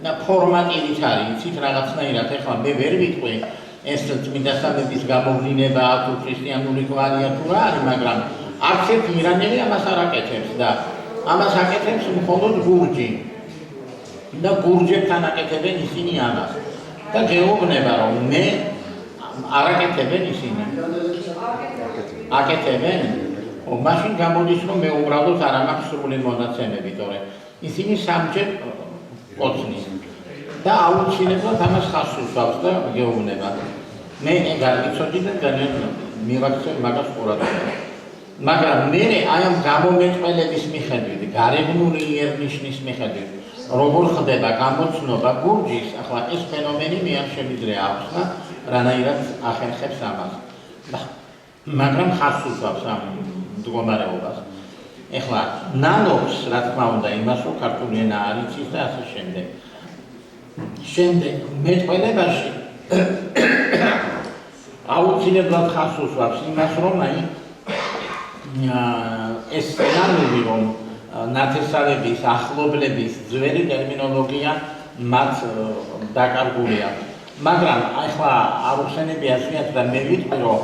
ფორმატივით არის, იცით რაღაცნაირად, ეხლა მე ვერ ვიტყვი, ეს წმინდა სამების გამოვლინება თუ ქრისტიანული გვარია თუ რა არის, მაგრამ არც ერთ ირანელი ამას არ აკეთებს და ამას აკეთებს მხოლოდ გურჯი. და გურჯებთან აკეთებენ ისინი ამას. და გეუბნება, რომ მე არ აკეთებენ ისინი. აკეთებენ? მაშინ გამოდის, რომ მე უბრალოდ არ მაქვს სრული მონაცემები, თორე ისინი სამჯერ კოცნის. და აუცილებლად ამას ხაზს უსვამს და გეუბნება. მე გარგიცოდი და ძალიან მივაქცევ მაგას ყურადღება. მაგრამ მე აი ამ გამომეტყველების მიხედვით, გარეგნული იერნიშნის მიხედვით, როგორ ხდება გამოცნობა გურჯის, ახლა ეს ფენომენი მე არ შემიძლია ახსნა, რანაირად ახერხებს ამას. მაგრამ ხაზს უსვამს ამ მდგომარეობას. ეხლა ნანობს, რა თქმა უნდა, იმას, რომ ქართული ენა არ იცის და ასე შემდეგ. შემდეგ მეტყველებაში აუცილებლად ხაზს უსვამს იმას, რომ აი ეს სცენარები, რომ ნათესავების, ახლობლების ძველი ტერმინოლოგია მათ დაკარგულია. მაგრამ ახლა არ უხსენებია ზუსტად და მე ვიტყვი, რომ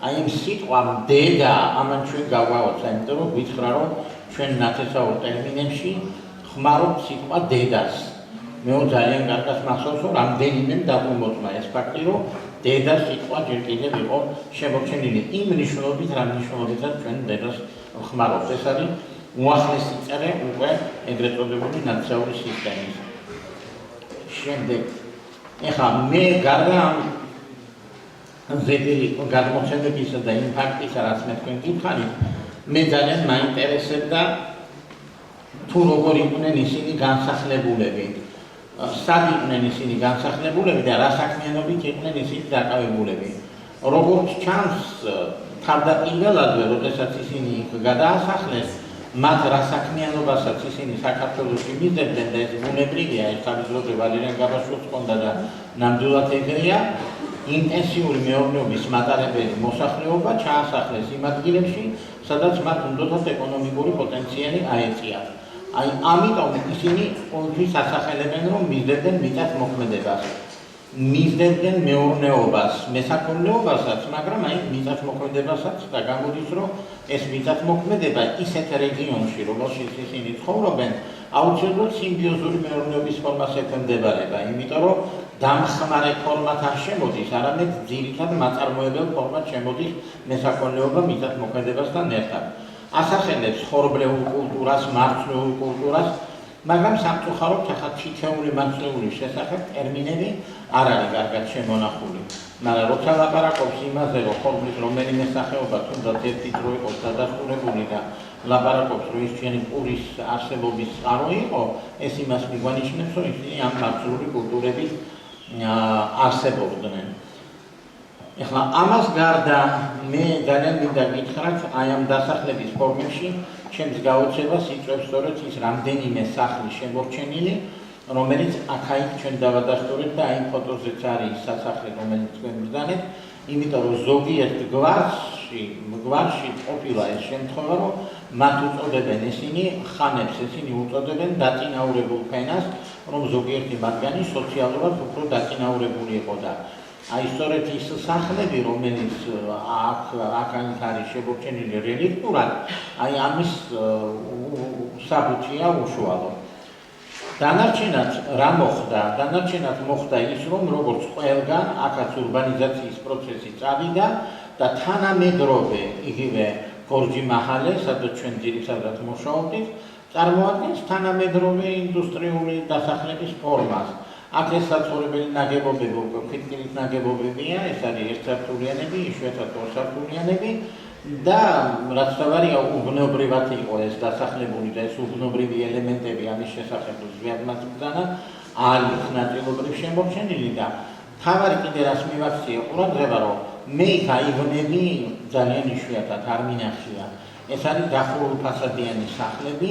აი იმ სიტყვამ დედა ამან ჩვენ გავაოცა, იმიტომ რომ გითხრა, რომ ჩვენ ნათესაურ ტერმინებში ხმარობთ სიტყვა დედას. მე ძალიან კარგად მახსოვს, რომ რამდენიმე დაგმოწმა ეს ფაქტი, რომ დედა სიტყვა ჯერ კიდევ იყო შემორჩენილი იმ მნიშვნელობით, რა მნიშვნელობითაც ჩვენ დედას ხმარობთ. ეს არის უახლესი წერე უკვე ეგრეთ წოდებული ნათესაური სისტემის. შემდეგ ეხლა მე გარდა ზედელი გადმოცემებისა და იმ ფაქტისა, რაც მე თქვენ გითხარით, მე ძალიან მაინტერესებდა თუ როგორ იყვნენ ისინი განსახლებულები. სად იყვნენ ისინი განსახლებულები და რა საქმიანობით იყვნენ ისინი დაკავებულები. როგორც ჩანს, თავდაპირველადვე, როდესაც ისინი გადაასახლეს, მათ რა საქმიანობასაც ისინი საქართველოში მისდევდნენ და ეს ბუნებრივია, ეს თავისუფლად ვალერიან გაბაშვილს ჰქონდა და ნამდვილად ეგრეა, ინტენსიური მეურნეობის მატარებელი მოსახლეობა ჩაასახლეს იმ ადგილებში, სადაც მათ უნდათ ეკონომიკური პოტენციალი აეწიათ. აი ამიტომ ისინი ყოველთვის ასახელებენ, რომ მისდევდნენ მიწათმოქმედებას, მისდევდნენ მეურნეობას, მესაქონლეობასაც, მაგრამ აი მიწათმოქმედებასაც და გამოდის, რომ ეს მიწათმოქმედება ისეთ რეგიონში, რომელშიც ისინი ცხოვრობენ, აუცილებლად სიმბიოზური მეურნეობის ფორმას ექვემდებარება, იმიტომ რომ დამხმარე ფორმად არ შემოდის, არამედ ძირითად მაწარმოებელ ფორმად შემოდის მესაქონლეობა მიწათმოქმედებასთან ერთად. ასახელებს ხორბლეულ კულტურას, მარცვლეულ კულტურას, მაგრამ სამწუხაროდ ახლა თითეული მარცვლეულის შესახებ ტერმინები არ არის კარგად შემონახული. მაგრამ როცა ლაპარაკობს იმაზე, რომ ხორბლის რომელიმე სახეობა თუნდაც ერთი დრო იყოს დადასტურებული და ლაპარაკობს, რომ ის ჩვენი პურის არსებობის წყარო იყო, ეს იმას მიგვანიშნებს, რომ ისინი ამ მარცვლეული კულტურების არსებობდნენ. ეხლა ამას გარდა მე ძალიან მინდა გითხრათ, აი ამ დასახლების ფორმებში ჩემს გაოცებას იწვევს სწორედ ის რამდენიმე სახლი შემორჩენილი, რომელიც აქ-იქ ჩვენ დავადასტურეთ და აი ფოტოზეც არის სასახლე, რომელიც თქვენ ბრძანეთ, იმიტომ რომ ზოგიერთ გვარში ყოფილა ეს შემთხვევა, რომ მათ უწოდებენ ისინი ხანებს, ისინი უწოდებენ დაწინაურებულ ფენას, რომ ზოგიერთი მათგანი სოციალურად უფრო დაწინაურებული იყო და აი სწორედ ის სახლები, რომელიც აქ არის შემორჩენილი რელიქტურად, აი ამის საბუთია უშუალო. დანარჩენად რა მოხდა? დანარჩენად მოხდა ის, რომ როგორც ყველგან აქაც ურბანიზაციის პროცესი წავიდა და თანამედროვე იგივე გორჯი მაჰალე, სადაც ჩვენ ძირითადად მუშაობდით, წარმოადგენს თანამედროვე ინდუსტრიული დასახლების ფორმას. აქ ეს საცხოვრებელი ნაგებობები უკვე ფიქრით ნაგებობებია, ეს არის ერთსართულიანები, იშვიათად ორსართულიანები და რაც თავარია უბნობრივად იყო ეს დასახლებული და ეს უბნობრივი ელემენტები ამის შესახებ ზვიადმაც ბრძანა არის ნაწილობრივ შემორჩენილი და თავარი კიდე რას მივაქცია ყურადღება, რომ მე გაიგონები ძალიან იშვიათად არ მინახია. ეს არის დახურული ფასადიანი სახლები,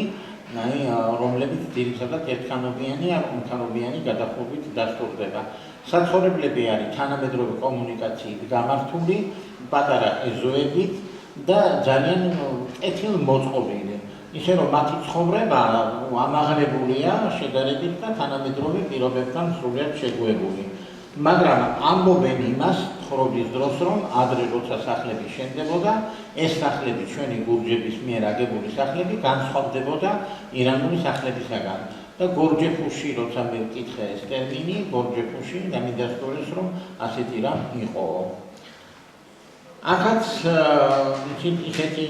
რომლებიც ძირითადად ერთქანობიანი ან ორქანობიანი გადახურვით დასტურდება. საცხოვრებლები არის თანამედროვე კომუნიკაციით გამართული, პატარა ეზოებით და ძალიან კეთილმოწყობილი. ისე რომ მათი ცხოვრება ამაღლებულია შედარებით და თანამედროვე პირობებთან სრულიად შეგუებული. მაგრამ ამბობენ იმას ცხოვრობის დროს, რომ ადრე როცა სახლები შენდებოდა, ეს სახლები ჩვენი გურჯების მიერ აგებული სახლები განსხვავდებოდა ირანული სახლებისაგან. და გორჯეფუში, როცა მე ვკითხე ეს ტერმინი, გორჯეფუში და მიდასტურეს, რომ ასეთი რამ იყო. აქაც ისეთი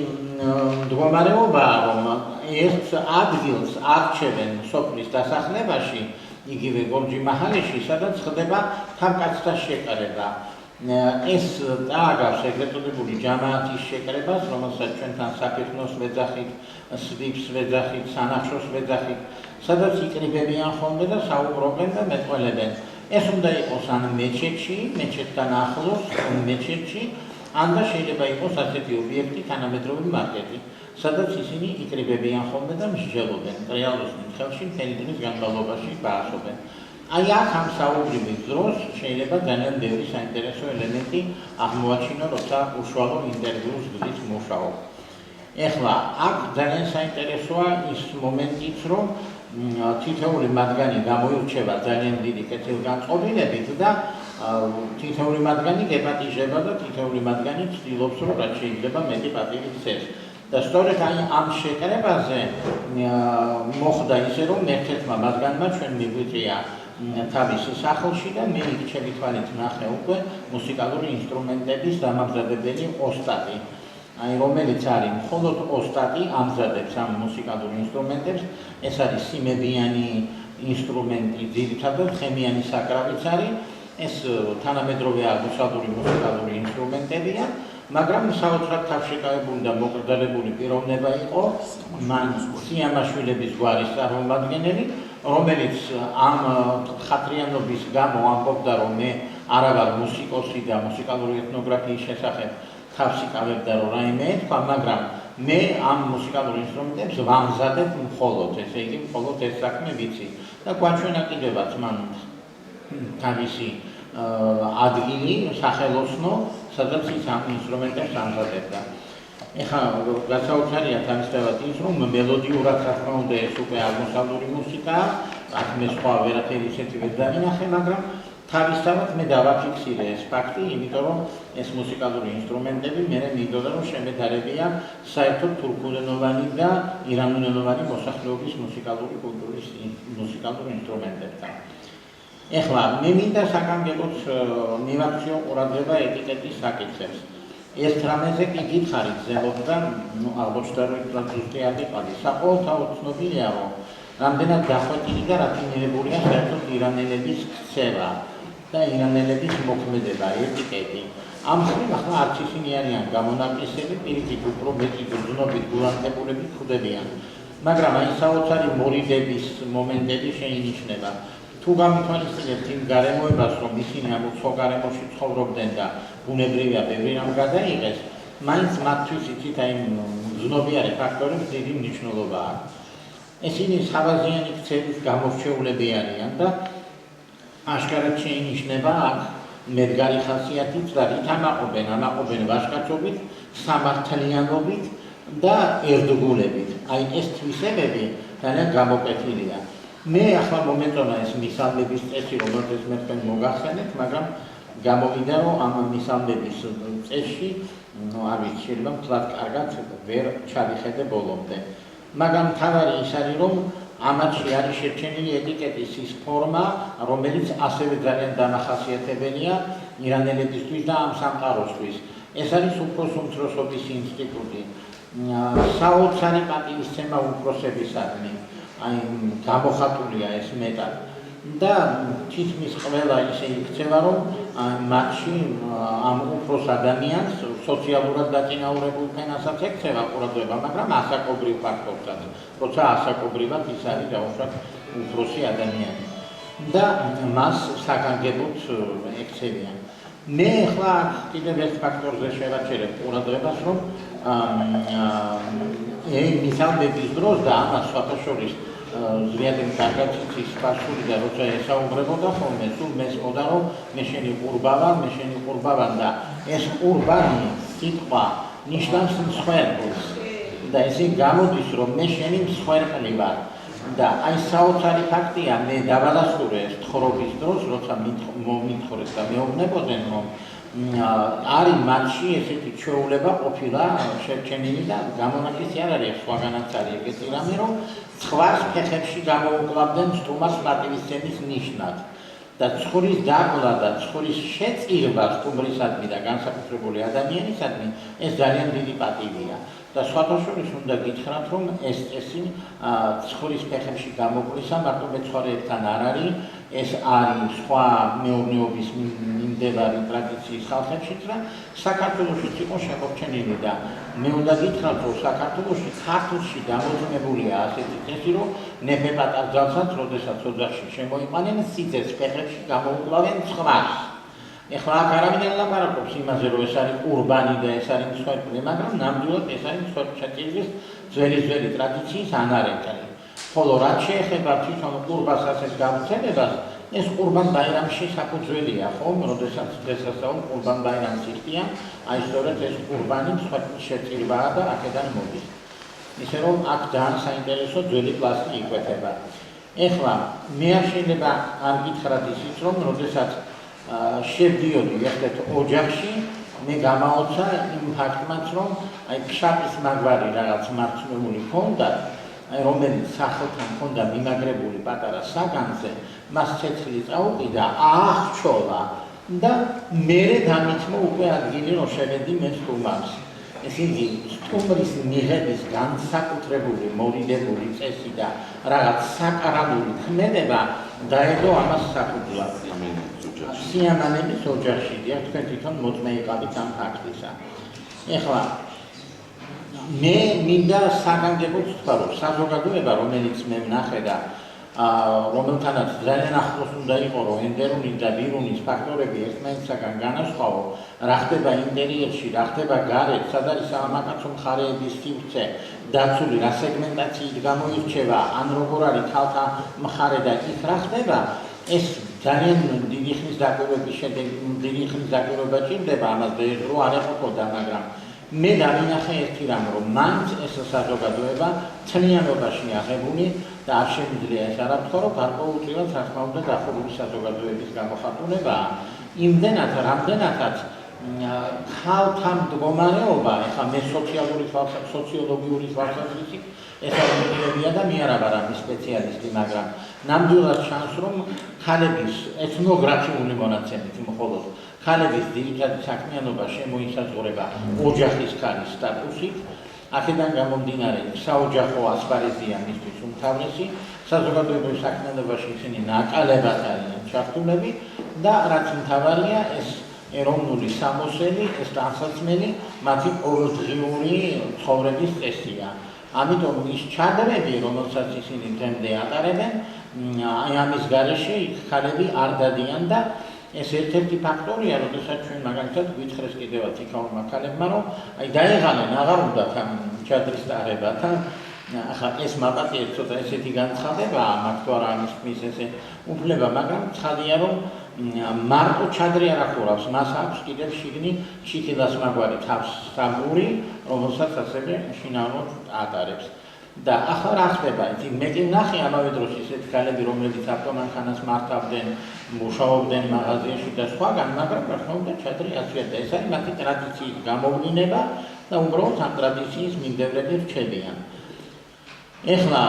მდგომარეობაა, რომ ერთ ადგილს არჩევენ სოფლის დასახლებაში, იგივე გორჯი მაჰალეში, სადაც ხდება თავკაცთა შეკრება. ეს დააგავს ეგრეთ წოდებული ჯამაათის შეკრებას, რომელსაც ჩვენთან საფეხნოს ვეძახით, სვიფს ვეძახით, სანახშოს ვეძახით, სადაც იკრიბებიან ხოლმე და საუბრობენ და მეტყველებენ. ეს უნდა იყოს ან მეჩეთში, მეჩეთთან ახლოს, მეჩეთში, ან და შეიძლება იყოს ასეთი ობიექტი, თანამედროვე მარკეტი, სადაც ისინი იკრიბებიან ხოლმე და მსჯელობენ. რეალურში ხელში მთელი დღის განმავლობაში ბაასობენ. აი აქ ამ საუბრის დროს შეიძლება ძალიან ბევრი საინტერესო ელემენტი აღმოაჩინო, როცა უშუალო ინტერვიუს გზით მუშაობ. ეხლა აქ ძალიან საინტერესოა ის მომენტიც, რომ თითოეული მათგანი გამოირჩევა ძალიან დიდი კეთილგანწყობილებით და თითოეული მათგანი გეპატიჟება და თითოეული მათგანი ცდილობს, რომ რაც შეიძლება მეტი პატივი სცეს. და სწორედ აი ამ შეკრებაზე მოხდა ისე, რომ ერთ-ერთმა მათგანმა ჩვენ მიგვიწია თავის სახლში და მე იქ ჩემი თვალით ნახე უკვე მუსიკალური ინსტრუმენტების დამამზადებელი ოსტატი. აი რომელიც არის მხოლოდ ოსტატი ამზადებს ამ მუსიკალურ ინსტრუმენტებს, ეს არის სიმებიანი ინსტრუმენტი, ძირითადად ხემიანი საკრავიც არის, ეს თანამედროვე აღმოსავლური მუსიკალური ინსტრუმენტებია, მაგრამ საოცრად თავშეკავებული და მოკრძალებული პიროვნება იყო მან სიამაშვილების გვარის წარმომადგენელი, რომელიც ამ ხატრიანობის გამო ამბობდა, რომ მე არა ვარ მუსიკოსი და მუსიკალური ეთნოგრაფიის შესახებ თავს იკავებდა რომ რაიმე ეთქვა, მაგრამ მე ამ მუსიკალურ ინსტრუმენტებს ვამზადებ მხოლოდ, ესე იგი მხოლოდ ეს საქმე ვიცი და გვაჩვენა კიდევაც მან თავისი ადგილი, სახელოსნო, სადაც ის ამ ინსტრუმენტებს ამზადებდა. ეხლა გასაოცარია თავისთავად ის, რომ მელოდიურად რა თქმა უნდა ეს უკვე აღმოსავლური მუსიკაა, აქ მე სხვა ვერაფერი ისეთი ვერ დავინახე, მაგრამ თავისთავად მე დავაფიქსირე ეს ფაქტი, იმიტომ რომ ეს მუსიკალური ინსტრუმენტები მე მინდოდა რომ შემედარებია საერთოდ თურქულენოვანი და ირანულენოვანი მოსახლეობის მუსიკალური კულტურის მუსიკალურ ინსტრუმენტებთან. ეხლა მე მინდა საკანონმდებლოს მივაქციო ყურადღება ეტიკეტის საკითხებს. ერთ რამეზე კი გითხარით ზემოდან, აღმოჩნდა რომ ზუსტი არ იყავი. საყოველთაოდ ცნობილია რომ რამდენად დახვეწილი და რაფინირებულია საერთოდ ირანელების ქცევა და ირანელების მოქმედება, ეტიკეტი. ამ მხრივ ახლა არც ისინი არიან გამონაკლისები, პირიქით უფრო მეტი გრძნობით გულანტებულებით ხვდებიან. მაგრამ აი საოცარი მორიდების მომენტები შეინიშნება. თუ გამითვალისწინებთ იმ გარემოებას, რომ ისინი ამ უცხო გარემოში ცხოვრობდნენ და ბუნებრივია ბევრი რამ გადაიღეს, მაინც მათთვის იცით აი გრძნობიარე ფაქტორებს დიდი მნიშვნელობა აქვს. ესენი სავაზიანი ქცევის გამორჩეულები არიან და აშკარად შეინიშნება აქ მედგარი ხასიათით და რით ამაყობენ ვაჟკაცობით, სამართლიანობით და ერთგულებით. აი ეს თვისებები ძალიან გამოკვეთილია. მე ახლა მომეწონა ეს მისალმების წესი, რომელზეც მე თქვენ მოგახსენეთ, მაგრამ გამოვიდა რომ ამ მისალმების წესში, არ ვიცი, შეიძლება მთლად კარგად ვერ ჩავიხედე ბოლომდე. მაგრამ თავარი ის არის, რომ ამათში არის შერჩენილი ეტიკეტის ის ფორმა, რომელიც ასევე ძალიან დამახასიათებელია ირანელებისთვის და ამ სამყაროსთვის. ეს არის უფროს უმცროსობის ინსტიტუტი, საოცარი პატივისცემა უფროსებისადმი, აი გამოხატულია ეს მეტად და თითქმის ყველა ისე იქცევა, რომ მათში ამ უფროს ადამიანს სოციალურად დაწინაურებულ ფენასაც ექცევა ყურადღება, მაგრამ ასაკობრივ ფაქტორსაც, როცა ასაკობრივად ის არის დაუშვათ უფროსი ადამიანი და მას საგანგებოდ ექცევიან. მე ახლა კიდევ ერთ ფაქტორზე შევაჩერებ ყურადღებას, რომ მისალმების დროს და ამას სხვათაშორის ზვიადები კარგად იცის სპარსული და როცა ესაუბრებოდა ხოლმე, სულ მესმოდა რომ მე შენი ყურბა ვარ და ეს ყურბანი სიტყვა ნიშნავს მსხვერპლს და ესე გამოდის რომ მე შენი მსხვერპლი ვარ და აი საოცარი ფაქტია, მე დავალასწორე ეს თხრობის დროს, როცა მომითხრეს და მეუბნებოდნენ რომ არის მათში ესეთი ჩვეულება ყოფილა შერჩენილი და გამონაკლისი არ არის სხვაგანაც არის ეგეთი რამე, რომ ცხვარს ფეხებში გამოუკლავდნენ სტუმარს პატივისცემის ნიშნად და ცხურის დაგლა და ცხურის შეწირვა სტუმრისადმი და განსაკუთრებული ადამიანისადმი ეს ძალიან დიდი პატივია და სხვათაშორის უნდა გითხრათ, რომ ეს წესი ცხურის ფეხებში გამოკლისა მარტო მეცხვარეებთან არ არის, ეს არის სხვა მეურნეობის მიმდებარი ტრადიციის ხალხებშიც და საქართველოშიც იყო შემორჩენილი და მე უნდა გითხრათ, რომ საქართველოში ქართულში გამოძნებულია ასეთი წესი, რომ ნეფე პატარ ძალსაც, როდესაც ოჯახში შემოიყვანენ, სიძეს ფეხებში გამოუკლავენ ცხვარს. ეხლა აქ არავინ არ ლაპარაკობს იმაზე, რომ ეს არის ყურბანი და ეს არის მსხვერპლი, მაგრამ ნამდვილად ეს არის მსხვერპლშეწირვის ძველი ტრადიციის ანარეკალი. ხოლო რაც შეეხება თვითონ ყურბას ასეთ გამოცემებას, ეს ყურბან ბაირამში საფუძველია, ხომ, როდესაც დღესასწაულ ყურბან ბაირამს იხდიან, აი სწორედ ეს ყურბანი მსხვერპლშეწირვაა და აქედან მოდის. ისე რომ აქ ძალიან საინტერესო ძველი პლასტი იკვეთება. ეხლა მე არ შეიძლება არ გითხრათ ისიც, რომ როდესაც შევდიოდი ერთ ოჯახში, მე გამაოცა იმ ფაქტმაც, რომ აი ფშაპის მაგვარი რაღაც მარცვლეული ჰქონდა, რომელიც სახელთან ჰქონდა მიმაგრებული პატარა საგანზე, მას ცეცხლი წაუყიდა, აახჩოლა და მერე დამითმო უკვე ადგილი რომ შევედი მე სტუმარს. ესე იგი, სტუმრის მიღების განსაკუთრებული მორიდებული წესი და რაღაც საკარალური ქმედება დაედო ამას საფუძვლად. სიამანების ოჯახში, თქვენ თვითონ მოწმე იყავით ამ ფაქტისა. ეხლა მე მინდა საგანგებოდ თქვა, რომ საზოგადოება, რომელიც მე ვნახე და რომელთანაც ძალიან ახლოს უნდა იყო, რომ ენდერული და ვირუნის ფაქტორები ერთმანეთისაგან განასხვავო, რა ხდება ინტერიერში, რა ხდება გარეთ, სად არის სამამაკაცო მხარეების სივრცე დაცული, რა სეგმენტაციით გამოირჩევა, ან როგორ არის ქალთა მხარე და იქ რა ხდება, ეს ძალიან დიდი ხნის დაკვირვების შედეგი, დიდი ხნის დაკვირვება ჭირდება, ამას დრო არ ეყოფოდა, მაგრამ მე დავინახე ერთი რამ, რომ მაინც ეს საზოგადოება მთლიანობაში აღებული და არ შემიძლია ეს არ ვთქვა, რომ გარკვეულწილად რა თქმა უნდა დახურული საზოგადოების გამოხატულებაა. იმდენად, რამდენადაც ხალხთან მდგომარეობა, ეხლა მე სოციოლოგიური თვალსაზრისით ეს არ მიგებია და მე არა ვარ ამის სპეციალისტი, მაგრამ ნამდვილად ჩანს, რომ ქალების ეთნოგრაფიული მონაცემით მხოლოდ ქალების ძირითადი საქმიანობა შემოისაზღვრება ოჯახის ქალის სტატუსით. აქედან გამომდინარე, საოჯახო ასპარეზია მისთვის უმთავრესი, საზოგადოებრივ საქმიანობაში ისინი ნაკლებად არიან ჩართულები და რაც მთავარია, ეს ეროვნული სამოსელი, ეს ტანსაცმელი მათი ყოველდღიური ცხოვრების წესია. ამიტომ ის ჩადრები, რომელსაც ისინი დღემდე ატარებენ, აი ამის გარეშე ქალები არ დადიან და ეს ერთ-ერთი ფაქტორია, როდესაც ჩვენ მაგალითად გვითხრეს კიდევაც იქაურმა ქალებმა, რომ აი დაეღალენ, აღარ უნდათ ამ ჩადრის ტარება და ახლა ეს მაპატიეთ ცოტა ესეთი განცხადება, მაგ თუ არა ამის თქმის ესე უფლება, მაგრამ ცხადია, რომ მარტო ჩადრი არ ახურავს, მას აქვს კიდევ შიგნით შიქილას მაგვარი თავსაბური, რომელსაც ასევე შინაურად ატარებს. და ახლა რა ხდება? მე კი ვნახე ამავე დროს ისეთი ქალები, რომლებიც ავტომანქანას მართავდნენ, მუშაობდნენ მაღაზიაში და სხვაგან, მაგრამ რა თქმა უნდა ჩადრი აწვიათ და ეს არის მათი ტრადიციის გამოვლინება და უბრალოდ ამ ტრადიციის მიმდევრები რჩებიან. ეხლა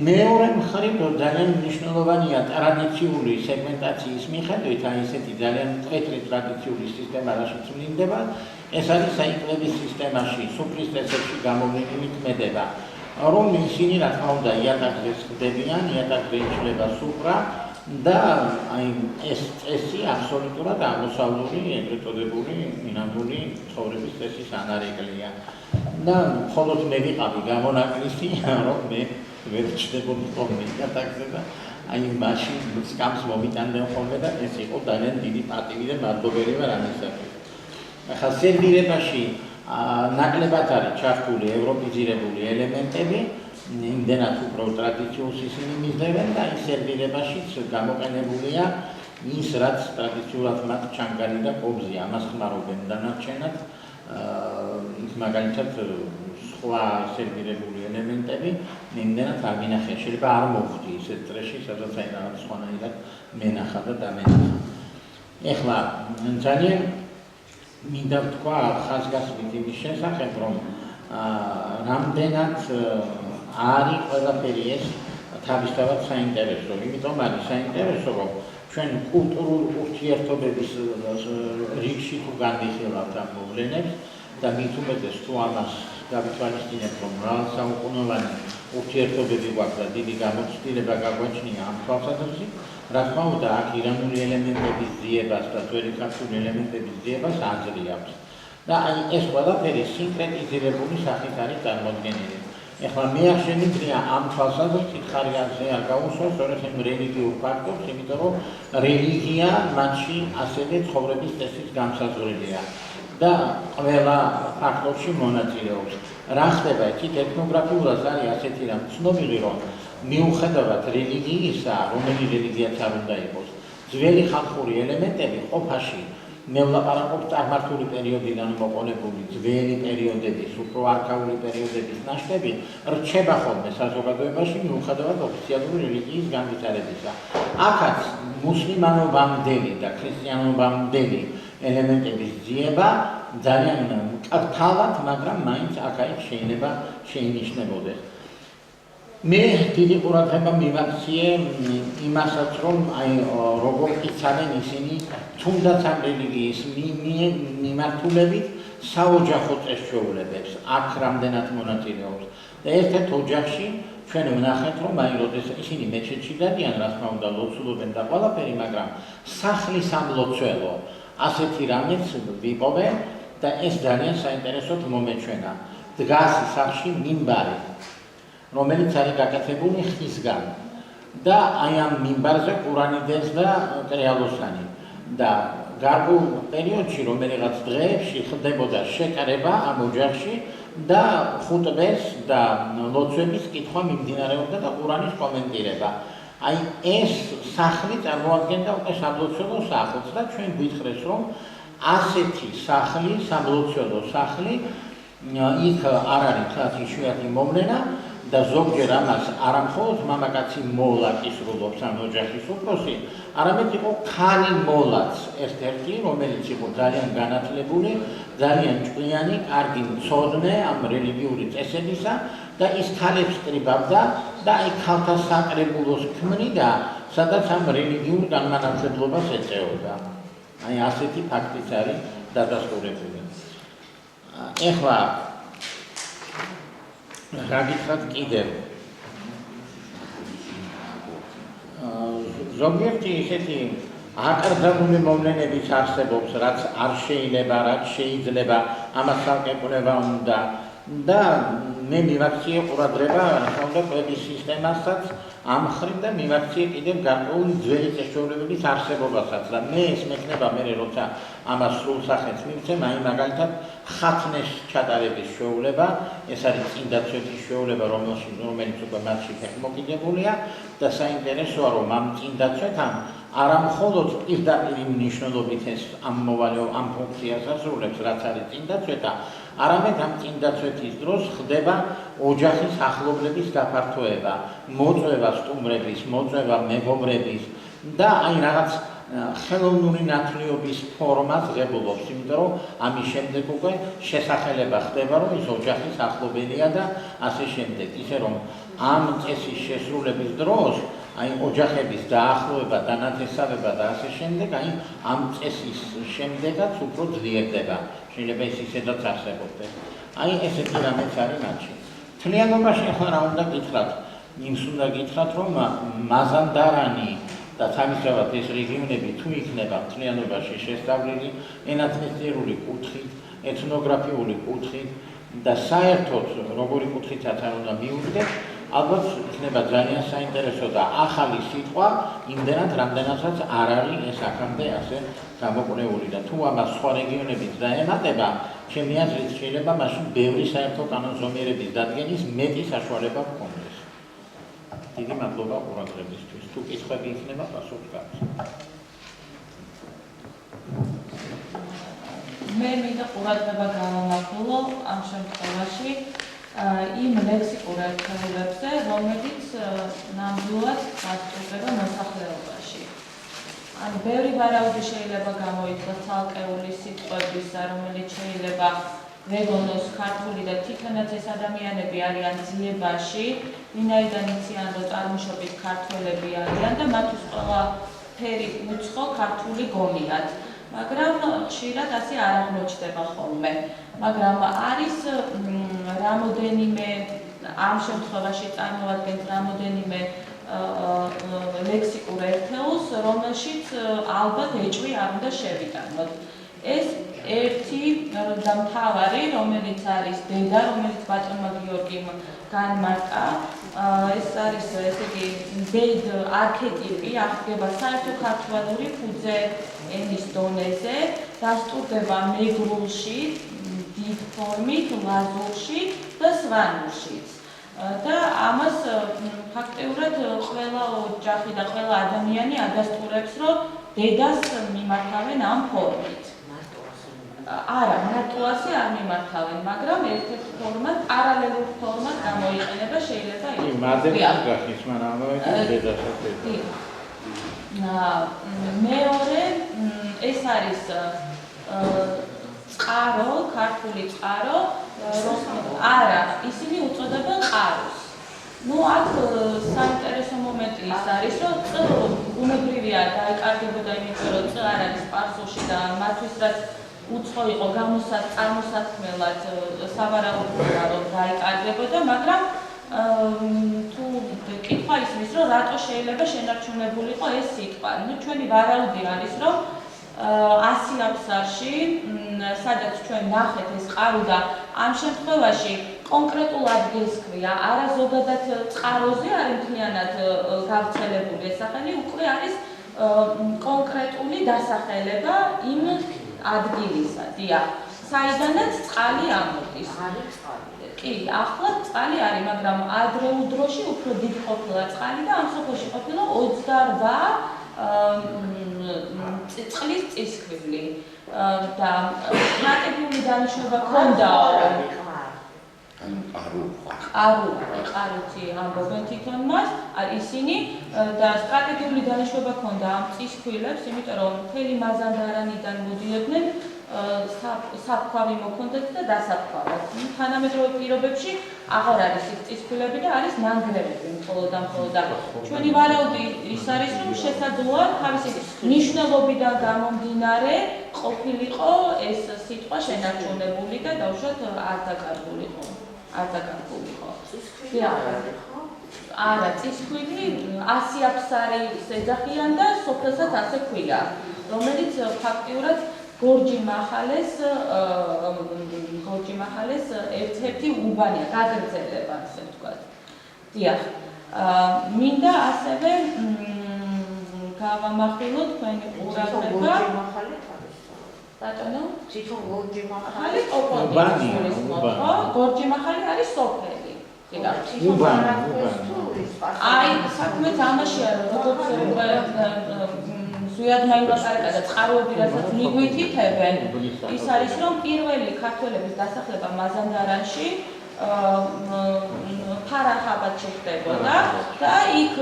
მეორე მხრივ ძალიან მნიშვნელოვანია ტრადიციული სეგმენტაციის მიხედვით, აი ესეთი ძალიან მკვეთრი ტრადიციული სისტემა რაშიც ვლინდება, ეს არის საიკლების სისტემაში, სუფრის წესებში გამოვლენილი ქმედება, რომ ისინი რა თქმა უნდა იატაკზე ხდებიან, იატაკზე იშლება სუფრა და აი ეს წესი აბსოლუტურად აღმოსავლური, ეგრეთ წოდებული მინამდვილი ცხოვრების წესის ანარეკლია. და მხოლოდ მე ვიყავი გამონაკლისი, რომ მე ვერ ჩნდებოდი ხოლმე იატაკზე და აი მაშინ სკამს მომიტანდნენ ხოლმე და ეს იყო ძალიან დიდი პატივი და მადლობელი ვარ ამისათვის. ახლა სერვირებაში ნაკლებად არის ჩართული ევროპიზირებული ელემენტები, იმდენად უფრო ტრადიციულს ისინი მისდევენ და ის სერვირებაშიც გამოყენებულია ის, რაც ტრადიციულად მათ ჩანგალი და კობზია, ამას ხმარობენ დანარჩენად. ის მაგალითად სხვა სერვირებული ელემენტები იმდენად არ მინახია, შეიძლება არ მოხვდი ისეთ წრეში, სადაც აი რაღაც სხვანაირად მენახა და დამენახა. ეხლა ძალიან მინდა ვთქვა ხაზგასმით იმის შესახებ, რომ რამდენად არის ყველაფერი ეს თავისთავად საინტერესო, იმიტომ არის საინტერესო, რომ ჩვენ კულტურულ ურთიერთობების რიგში თუ განვიხილავთ ამ მოვლენებს და მით უმეტეს თუ ამას გავითვალისწინებთ, რომ მრავალსაუკუნოვანი ურთიერთობები გვაქვს და დიდი გამოცდილება გაგვაჩნია ამ თვალსაზრისით, რა თქმა უნდა, აქ ირანული ელემენტების ძიებას და ძველი ქართული ელემენტების ძიებას აზრი აქვს. და აი ეს ყველაფერი სინკრეტიზირებული სახით არის წარმოდგენილი. ეხლა მე არ შემიძლია ამ თვალსაზრისით ხარიანზე არ გავუსვა სწორედ იმ რელიგიურ ფაქტორს, იმიტომ რომ რელიგია მათში ასევე ცხოვრების წესის გამსაზღვრელია და ყველა ფაქტორში მონაწილეობს. რა ხდება იქით ეთნოგრაფიულად არის ასეთი რამ ცნობილი, რომ მიუხედავად რელიგიისა, რომელი რელიგიაც არ უნდა იყოს, ძველი ხალხური ელემენტები ყოფაში მე ვლაპარაკობ წარმართული პერიოდიდან მოყოლებული ძველი პერიოდების, უფრო არქაული პერიოდების ნაშთები რჩება ხოლმე საზოგადოებაში მიუხედავად ოფიციალური რელიგიის განვითარებისა. აქაც მუსლიმანობამდელი და ქრისტიანობამდელი ელემენტების ძიება ძალიან მკრთალად, მაგრამ მაინც აქ-აქ შეიძლება შეინიშნებოდეს. მე დიდი ყურადღება მივაქციე იმასაც, რომ აი როგორ იცავენ ისინი თუნდაც ამ რელიგიის მიმართულებით საოჯახო წესჩვეულებებს, აქ რამდენად მონაწილეობს. და ერთ-ერთ ოჯახში ჩვენ ვნახეთ, რომ აი როდესაც ისინი მეჩეთში დადიან, რა თქმა უნდა, ლოცულობენ და ყველაფერი, მაგრამ სახლის ამლოცველო ასეთი რამეც ვიპოვე და ეს ძალიან საინტერესოდ მომეჩვენა. დგას სახლში მინბარი, რომელიც არის გაკეთებული ხისგან და აი ამ მინბარზე ყურანიდეს და ტრიალოსანი და გარკვეულ პერიოდში, რომელიღაც დღეებში ხდებოდა შეკრება ამ ოჯახში და ხუტბეს და ლოცვების კითხვა მიმდინარეობდა და ყურანის კომენტირება. აი ეს სახლი წარმოადგენდა უკვე სამლოცველო სახლს და ჩვენ გითხრეს, რომ ასეთი სახლი, სამლოცველო სახლი იქ არ არის თაც იშვიათი მოვლენა და ზოგჯერ ამას არა მხოლოდ მამაკაცი მოლა კისრულობს ან ოჯახის უფროსი, არამედ იყო ქალი მოლაც ერთ-ერთი, რომელიც იყო ძალიან განათლებული, ძალიან ჭკვიანი, კარგი მცოდნე ამ რელიგიური წესებისა და ის ქალებს კრიბავდა და აი ქალთა საკრებულოს ქმნიდა, სადაც ამ რელიგიურ განმანათლებლობას ეწეოდა. აი ასეთი ფაქტიც არის დადასტურებული. ეხლა რა გითხრათ კიდევ? ზოგიერთი ისეთი აკრძალული მოვლენებიც არსებობს, რაც არ შეიძლება, რაც შეიძლება, ამას საკეპნება უნდა და მე მივაქციე ყურადღება რა კვების სისტემასაც ამ მხრივ და მივაქციე კიდევ გარკვეული ძველი წესჩვეულებების არსებობასაც და მე ეს მექნება მე როცა ამას სრულ სახეს მივცემ, აი მაგალითად ხათნეს ჩატარების ჩვეულება, ეს არის წინდაცვეთის ჩვეულება, რომელიც უკვე მათში ფეხმოკიდებულია და საინტერესოა რომ ამ წინდაცვეთამ არა მხოლოდ პირდაპირ მნიშვნელობით ეს ამ ფუნქციას ასრულებს, რაც არის წინდაცვეთა, არამედ ამ წინდაცვეთის დროს ხდება ოჯახის ახლობლების გაფართოება, მოწვევა სტუმრების, მოწვევა მეგობრების და აი რაღაც ხელოვნური ნათლიობის ფორმას ღებულობს, იმიტომ რომ ამის შემდეგ უკვე შესახელება ხდება, რომ ის ოჯახის ახლობელია და ასე შემდეგ, ისე რომ ამ წესის შესრულების დროს აი ოჯახების დაახლოება, დანათესავება და ასე შემდეგ, აი ამ წესის შემდეგაც უფრო ძლიერდება. შეიძლება ის ისედაც არსებობდეს. აი ესეთი რამეც არის მათში. მთლიანობაში ახლა რა უნდა გითხრათ? იმს უნდა გითხრათ, რომ მაზანდარანი და თავისთავად ეს რეგიონები თუ იქნება მთლიანობაში შესწავლილი ენათმეცნიერული კუთხით, ეთნოგრაფიული კუთხით და საერთოდ როგორი კუთხითაც არ უნდა მიუდგეთ, ალბათ იქნება ძალიან საინტერესო და ახალი სიტყვა იმდენად, რამდენადაც არ არის ეს აქამდე ასე გამოყენებული და თუ ამას სხვა რეგიონებიც დაემატება, ჩემი აზრით შეიძლება მაშინ ბევრი საერთო კანონზომიერების დადგენის მეტი საშუალება გქონდეს. დიდი მადლობა ყურადღებისთვის. თუ კითხვები იქნება, პასუხს გაქვს. მე მინდა ყურადღება გავამახვილო ამ შემთხვევაში იმ ლექსიკურ ერთეულებზე, რომელიც ნამდვილად გასწორდება მოსახლეობაში. ანუ ბევრი ვარაუდი შეიძლება გამოიწვიოს ცალკეული სიტყვებისა, რომელიც შეიძლება ვეგონოს ქართული და თვითონაც ეს ადამიანები არიან ძიებაში, ვინაიდან იციან, რომ წარმოშობით ქართველები არიან და მათთვის ყველაფერი უცხო ქართული გონიათ. მაგრამ ხშირად ასე არ აღმოჩნდება ხოლმე. მაგრამ არის რამოდენიმე ამ შემთხვევაში წარმოადგენს რამოდენიმე ლექსიკურ ერთეულს, რომელშიც ალბათ ეჭვი არ უნდა შევიტანოთ. ეს ერთი და მთავარი, რომელიც არის დედა, რომელიც ბატონმა გიორგიმ განმარტა, ეს არის ესე იგი დედ არქეტიპი, აღდგება საერთო ქართველური ფუძე ენის დონეზე, დასტურდება მეგრულში, დიდ ფორმით, ლაზურში და სვანურშიც. და ამას ფაქტიურად ყველა ოჯახი და ყველა ადამიანი ადასტურებს, რომ დედას მიმართავენ ამ ფორმით. არა, მარტო ასე არ მიმართავენ, მაგრამ ერთ-ერთი ფორმა, პარალელურ ფორმას გამოიყენება, შეიძლება ის. მადლობა გახის, მაგრამ დედას ასე. მეორე ეს არის წყარო, ქართული წყარო, არა, ისინი უწოდებენ ყაროს. ნუ აქ საინტერესო მომენტი ის არის, რომ წ ბუნებრივია დაიკარგებოდა იმიტომ, რომ წ არ არის სპარსულში და მათთვის რაც უცხო იყო წარმოსათქმელად სავარაუდოა, რომ დაიკარგებოდა, მაგრამ თუ კითხვა ისმის, რომ რატო შეიძლება შენარჩუნებულიყო ეს სიტყვა. ნუ ჩვენი ვარაუდი არის, რომ 100 აფსარში, სადაც ჩვენ ნახეთ ეს ყარო და ამ შემთხვევაში კონკრეტულ ადგილს ქვია, არა ზოგადად წყაროზე არის მთლიანად გავრცელებული ეს სახელი, უკვე არის კონკრეტული დასახელება იმ ადგილისა, დიახ, საიდანაც წყალი ამოდის. კი, ახლა წყალი არის, მაგრამ ადრეულ დროში უფრო დიდი ყოფილა წყალი და ამ სოფელში ყოფილა 28 წყლის წისქვილი და სტრატეგიული დანიშნულება ჰქონდაო. ყარუცი ამბობენ თვითონ მას, ისინი და სტრატეგიული დანიშნულება ჰქონდა ამ წისქვილებს, იმიტომ რომ მთელი მაზანდარანიდან მოდიოდნენ საფქვავი მოქონდათ და დასაფქვავად. თანამედროვე პირობებში აღარ არის ის წისქვილები და არის ნანგრევები მხოლოდ და მხოლოდ. ჩვენი ვარაუდი ის არის, რომ შესაძლოა თავისი მნიშვნელობიდან გამომდინარე ყოფილიყო ეს სიტყვა შენარჩუნებული და დაუშვათ არ დაკარგულიყო. არა, წისქვილი 100 აფსარი ეძახიან და სოფელსაც ასე ქვია, რომელიც ფაქტიურად გორჯი მახალეს ერთ-ერთი უბანია, გაგრძელება, ასე ვთქვათ. დიახ. მინდა ასევე გავამახვილოთ თქვენი ყურადღება. ბატონო, თვითონ გორჯი მახალი გორჯი მახალი არის სოფელი. აი, საქმეც ამაშია, როგორც ზვიად მაიმატარეკა და წყაროები, რასაც მიგვითითებენ, ის არის, რომ პირველი ქართველების დასახლება მაზანდარანში ფარაჰაბადში ხდებოდა და იქ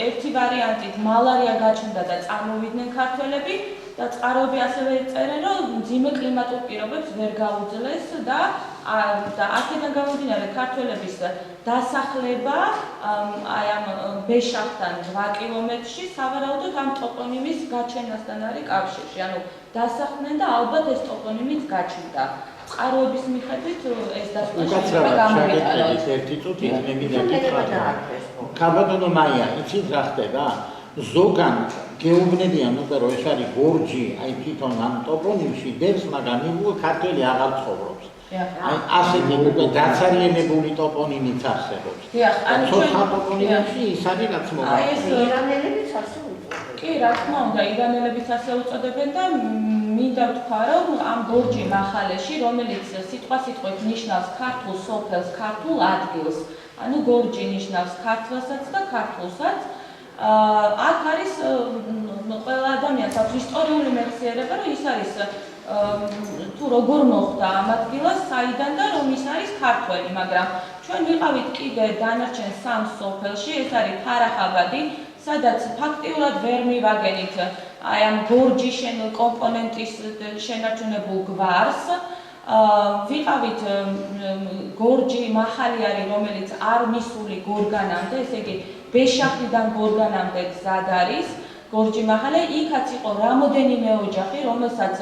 ერთი ვარიანტით მალარია გაჩნდა და წარმოვიდნენ ქართველები და წყაროები ასევე წერენ, რომ მძიმე კლიმატურ პირობებს ვერ გაუძლეს და აქედან გამომდინარე ქართველების დასახლება აი ამ ბეშახთან 8 კილომეტრში სავარაუდოდ ამ ტოპონიმის გაჩენასთან არის კავშირში. ანუ დასახლდნენ და ალბათ ეს ტოპონიმიც გაჩნდა. წყაროების მიხედვით ეს დასკვნები გამოვიტანოთ. ერთი წუთი მე მინდა ქაბატონო მაია, იცით რა ხდება? ზოგან გეუბნებიან, რომ ეს არის გორჯი, აი თვითონ ამ ტოპონიმში დევს, მაგრამ ნუ ქართველი აღარ ცხოვრობს. აი ასეთი უკვე დაცარიელებული ტოპონიმიც არსებობს. ანუ ცოტა ტოპონიმში ის არის რაც მოგა. ირანელებიც ასე უწოდებენ. კი, რა თქმა უნდა, ირანელებიც ასე უწოდებენ და მინდა ვთქვა, რომ ამ გორჯი მახალეში, რომელიც სიტყვასიტყვით ნიშნავს ქართულ სოფელს, ქართულ ადგილს, ანუ გორჯი ნიშნავს ქართველსაც და ქართულსაც, აქ არის ყველა ადამიანს აქვს ისტორიული მეხსიერება, რომ ის არის თუ როგორ მოხდა ამ ადგილას, საიდან და რომ ის არის ქართველი, მაგრამ ჩვენ ვიყავით კიდე დანარჩენ 3 სოფელში, ეს არის ფარაჰაბადი, სადაც ფაქტიურად ვერ მივაგენით აი ამ გორჯის კომპონენტის შენარჩუნებულ გვარს. ვიყავით გორჯი მახალი არის, რომელიც არ მისული გორგანამდე, ესე იგი ბეშახიდან გორგანამდე გზად არის. გორჯი მახალე იქაც იყო რამოდენიმე ოჯახი, რომელსაც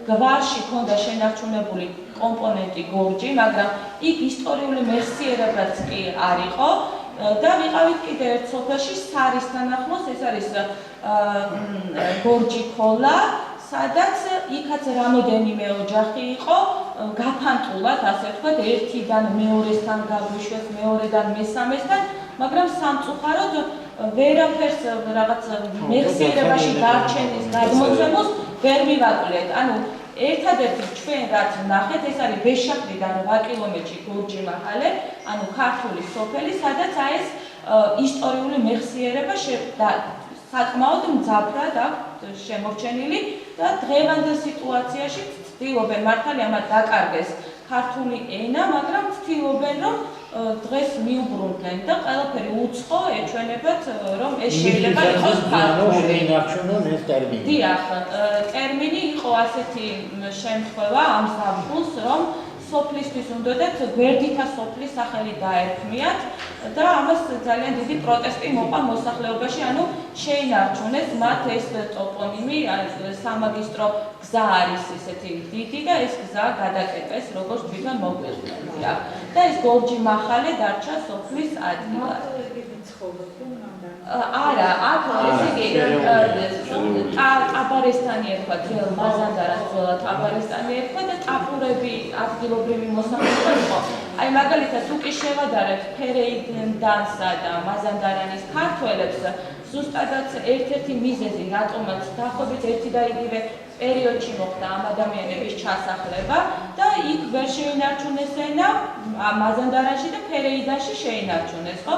გვარში ჰქონდა შენარჩუნებული კომპონენტი გორჯი, მაგრამ იქ ისტორიული მეხსიერებაც კი არ იყო. და ვიყავით კიდე ერთ სოფელში სარისთან ახლოს, ეს არის გორჯი ქოლა, სადაც იქაც რამოდენიმე ოჯახი იყო, გაფანტულად, ასე ვთქვათ, ერთიდან მეორესთან გაგვიშვეს, მეორედან მესამესთან, მაგრამ სამწუხაროდ ვერაფერს რაღაც მეხსიერებაში დარჩენის გადმოცემულს ვერ მივაკლეთ. ანუ ერთადერთი ჩვენ რაც ვნახეთ, ეს არის ბეშახიდან 8 კილომეტრში გორჯი მახალე, ანუ ქართული სოფელი, სადაც ეს ისტორიული მეხსიერება საკმაოდ მძაფრად აქვს შემორჩენილი და დღევანდელ სიტუაციაში ცდილობენ მართალია მათ დაკარგეს ქართული ენა, მაგრამ ცდილობენ რომ დღეს მიუბრუნდნენ და ყველაფერი უცხო ეჩვენებათ, რომ ეს შეიძლება იყოს ქართული. დიახ, ტერმინი იყო ასეთი შემთხვევა ამ ზაფხულს, რომ სოფლისთვის უნდათ გვერდითა სოფლის სახელი დაერქმიათ და ამას ძალიან დიდი პროტესტი მოყვა მოსახლეობაში, ანუ შეინარჩუნეს მათ ეს ტოპონიმი, სამაგისტრო გზა არის ესეთი დიდი და ეს გზა გადაკეტეს, როგორც თვითონ მოგვეუბნებია. და ეს გორჯი მახალე დარჩა სოფლის ადგილად. არა, აქ ესე იგი ტაბარესტანი ერქვა, ძველ მაზანდარანს ძველად ტაბარესტანი ერქვა და ტაპურები ადგილობრივი მოსახლეობა იყო. აი მაგალითად, თუ კი შევადარებთ ფერეიდანსა და მაზანდარანის ქართველებს, ზუსტადაც ერთ-ერთი მიზეზი, რატომაც დაახლოებით ერთი და იგივე პერიოდში მოხდა ამ ადამიანების ჩასახლება და იქ ვერ შეინარჩუნეს ენა მაზანდარანში და ფერეიდანში შეინარჩუნეს, ხო?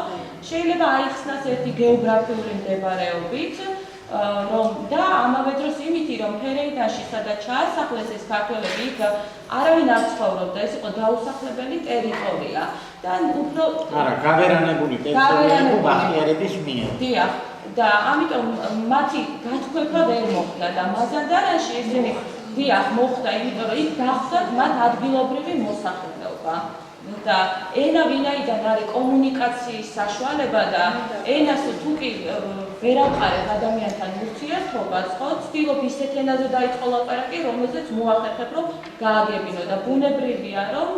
შეიძლება აიხსნას ერთი გეოგრაფიული მდებარეობით, რომ და ამავე დროს იმითი, რომ ფერეიდანში სადაც ჩაასახლეს ეს ქართველები, იქ არავინ არ ცხოვრობდა, ეს იყო დაუსახლებელი ტერიტორია და უფრო არა, გავერანებული ტერიტორია იყო ბახტიარების მიერ. დიახ, და ამიტომ მათი გათქვეფა ვერ მოხდა და მაზანდარანში ესენი დიახ მოხდა, იმიტომ რომ იქ გახსნათ მათ ადგილობრივი მოსახლეობა. და ენა ვინაიდან არის კომუნიკაციის საშუალება და ენას თუ კი ვერ აყარებ ადამიანთან ურთიერთობას, ხო, ცდილობ ისეთ ენაზე დაიწყო ლაპარაკი, რომელზეც მოახერხებ, რომ გააგებინო და ბუნებრივია, რომ